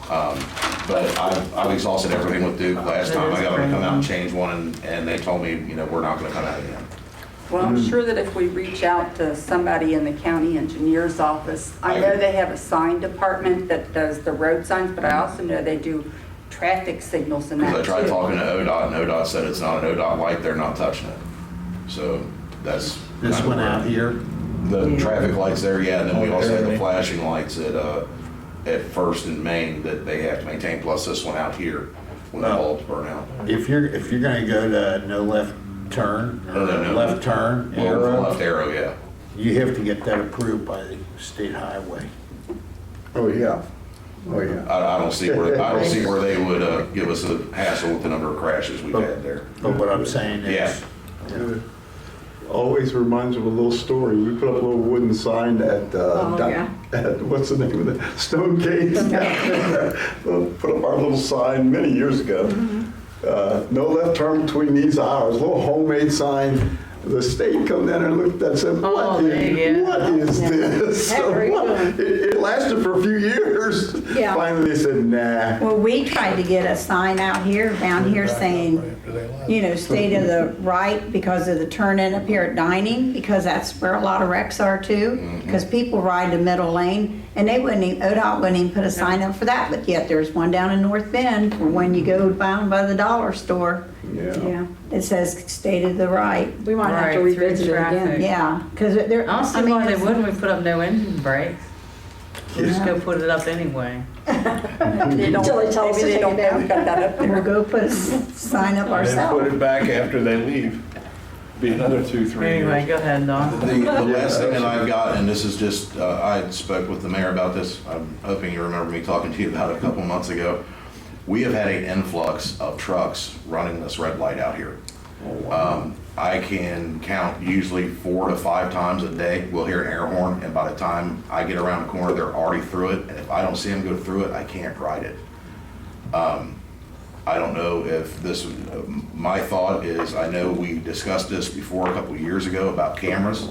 But I've exhausted everything with Duke. Last time I got them to come out and change one, and they told me, we're not gonna come out again. Well, I'm sure that if we reach out to somebody in the county engineer's office, I know they have a sign department that does the road signs, but I also know they do traffic signals and that Because I tried too. talking to ODOT, and ODOT said it's not an ODOT light, they're not touching it. So that's. This kind of one where- out here, The traffic lights there, yeah, and then we Oh, also have the there. flashing lights at First and Main that they have to maintain, plus this one out here when the bulbs burn out. if you're gonna go to no left turn, or No. left turn Well, the arrow, left arrow, yeah. you have to get that approved by the state highway. Oh, yeah. Oh, yeah. I don't see where they would give us a hassle with the number of crashes we've had there. But what I'm saying Yeah. is, Always reminds me of a little story. We put up a little wooden sign at, yeah. at, what's the name of it? Stone Cave. Put up our little sign many years ago. No left turn between these hours, little homemade sign. The state come down and looked at that and said, Oh, there you go. what is this? What are you doing? It lasted for a few years. Yeah. Finally, they said, nah. Well, we tried to get a sign out here, down here saying, stay to the right because of the turn in up here at Dining, because that's where a lot of wrecks are too. Because people ride the middle lane, and ODOT wouldn't even put a sign up for that, but yet there's one down in North Bend for when you go down by the dollar store. Yeah. Yeah, it says stay to the right. We might have to Right, through revisit it again. traffic. Yeah, because they're, I don't see why they wouldn't. We put up no engine brakes. We'll just go put it up anyway. They don't- Until they tell us to maybe they take don't it down. have got that up We'll there. go put a sign up And then put ourselves. it back after they leave. Be another 2-3 Anyway, years. go ahead, Don. The last thing that I've got, and this is just, I spoke with the mayor about this, I'm hoping you remember me talking to you about it a couple months ago. We have had an influx of trucks running this red light out here. I can count usually 4 to 5 times a day, we'll hear an air horn, and by the time I get around the corner, they're already through it, and if I don't see them go through it, I can't ride it. I don't know if this, my thought is, I know we discussed this before a couple of years ago about cameras.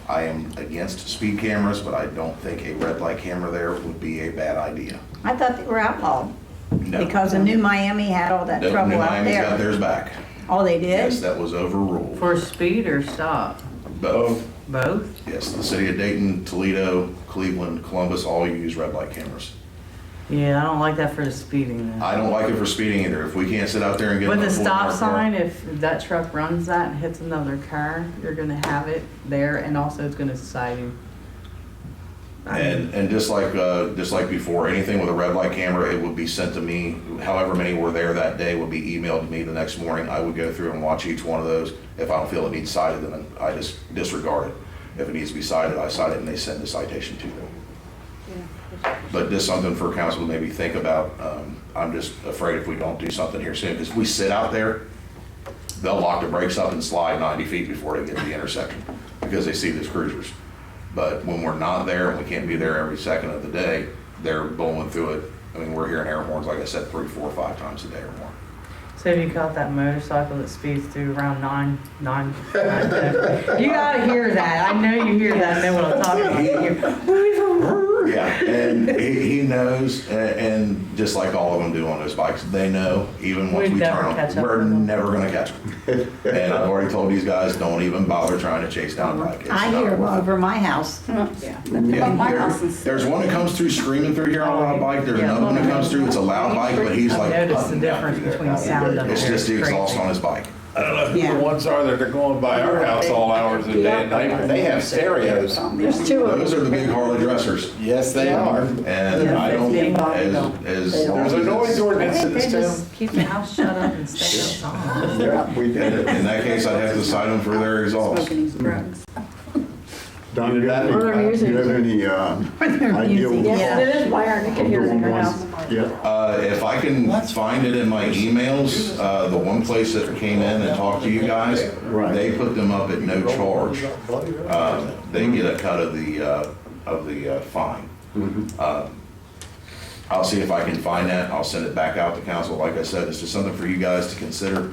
I am against speed cameras, but I don't think a red light camera there would be a bad idea. I thought they were outlawed No. because of New Miami had all that Nope, trouble New out Miami's got there. theirs back. Oh, they did? Yes, that was overruled. For speed or stop? Both. Both? Yes, the city of Dayton, Toledo, Cleveland, Columbus, all use red light cameras. Yeah, I don't like that for the speeding then. I don't like it for speeding either. If we can't sit out there and get. With in the a full stop marked car- sign, if that truck runs that and hits another car, you're gonna have it there and also it's gonna side him. And just like before, anything with a red light camera, it would be sent to me. However many were there that day would be emailed to me the next morning. I would go through and watch each one of those. If I don't feel it needs cited, then I just disregard it. If it needs to be cited, I cite it and they send the citation to them. But just something for council to maybe think about. I'm just afraid if we don't do something here soon, because we sit out there they'll lock the brakes up and slide 90 feet before they get to the intersection because they see these cruisers. But when we're not there and we can't be there every second of the day, they're blowing through it. I mean, we're hearing air horns, like I said, 3, 4, 5 times a day or more. So have you caught that motorcycle that speeds through around 9, 10? You gotta hear that. I know you hear that, know what I'm talking about. Yeah, and he knows, and just like all of them do on those bikes, they know, even once We'd we never turn catch them, up we're with them. never gonna catch them. And I've already told these guys, don't even bother trying to chase down a bike. It's I not hear them worth it. over my house. Yeah. Yeah, But my house is- there's one that comes through screaming through here on a loud bike, there's another one that comes through, it's a loud bike, but he's I've like noticed the putting down difference through between there. sound up It's there. just the It's exhaust crazy. on his bike. I don't know who Yeah. the ones are that are going by our house all hours of the day and night. They have stereos. There's two of Those them. are the big Harley dressers. Yes, they are. And Yeah, I don't, 15 as There's a noise ordinance in They this town. just keep the house shut up and stay outside. Yeah, we did. in that case, I'd have to cite them for their exhaust. Smoking these drugs. Don, do you have Or they're any, using- ideal using- Yes, Yeah. it is wired, you can hear it in your house. Yeah, If I can find it in my emails, the one place that came in and talked to you guys, Right. they put them up at no charge. They get a cut of the fine. I'll see if I can find that. I'll send it back out to council. Like I said, it's just something for you guys to consider.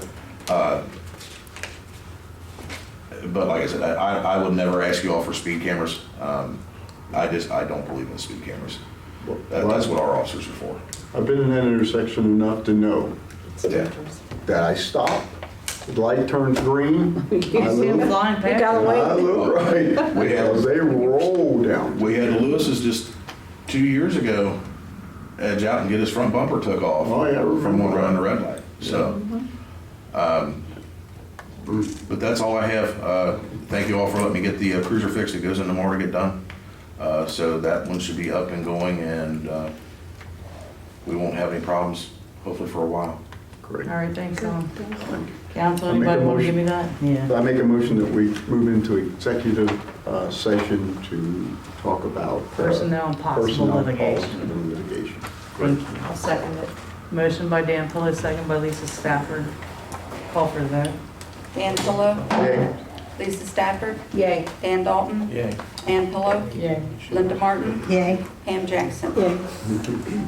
But like I said, I would never ask you all for speed cameras. I don't believe in speed cameras. That's what our officers are for. I've been in that intersection enough to know Yeah. that I stop, the light turns green, I See them look, flying You past. gotta I wait. look right, because they roll down. We had Lewis's just 2 years ago edge out and get his front bumper took off. Oh, yeah, I remember From one that. running the red light, so. But that's all I have. Thank you all for letting me get the cruiser fixed. It goes in tomorrow to get done. So that one should be up and going and we won't have any problems, hopefully for a while. Great. All right, thanks, Tom. Council, I'll make a anybody want to give motion. me that? Yeah. I make a motion that we move into executive session to talk about Personnel and possible personnel litigation. policy and litigation. Thank you. I'll second it. Motion by Dan Pillow, second by Lisa Stafford. Call for the vote. Dan Pillow, Yay. Lisa Stafford, Yay. Dan Dalton, Yeah. Ann Pillow, Yay. Linda Martin, Yay. Pam Jackson. Yeah.